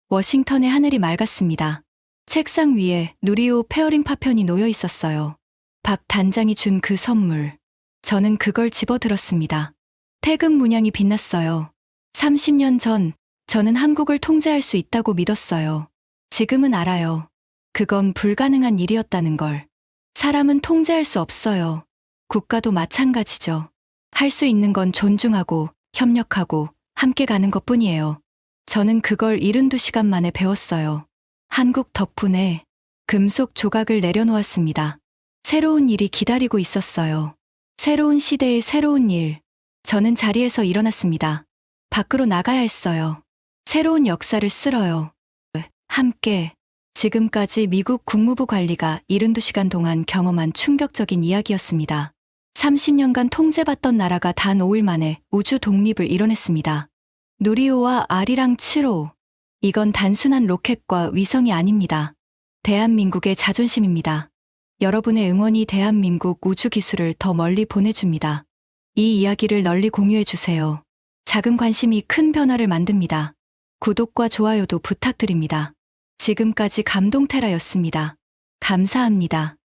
워싱턴의 하늘이 맑았습니다. 책상 위에 누리호 페어링 파편이 놓여 있었어요. 박 단장이 준 그 선물. 저는 그걸 집어들었습니다. 태극 문양이 빛났어요. 30년 전, 저는 한국을 통제할 수 있다고 믿었어요. 지금은 알아요. 그건 불가능한 일이었다는 걸. 사람은 통제할 수 없어요. 국가도 마찬가지죠. 할 수 있는 건 존중하고, 협력하고, 함께 가는 것 뿐이에요. 저는 그걸 72시간 만에 배웠어요. 한국 덕분에 금속 조각을 내려놓았습니다. 새로운 일이 기다리고 있었어요. 새로운 시대의 새로운 일. 저는 자리에서 일어났습니다. 밖으로 나가야 했어요. 새로운 역사를 쓸어요. 함께. 지금까지 미국 국무부 관리가 72시간 동안 경험한 충격적인 이야기였습니다. 30년간 통제받던 나라가 단 5일 만에 우주 독립을 이뤄냈습니다. 누리호와 아리랑 7호. 이건 단순한 로켓과 위성이 아닙니다. 대한민국의 자존심입니다. 여러분의 응원이 대한민국 우주 기술을 더 멀리 보내줍니다. 이 이야기를 널리 공유해주세요. 작은 관심이 큰 변화를 만듭니다. 구독과 좋아요도 부탁드립니다. 지금까지 감동테라였습니다. 감사합니다.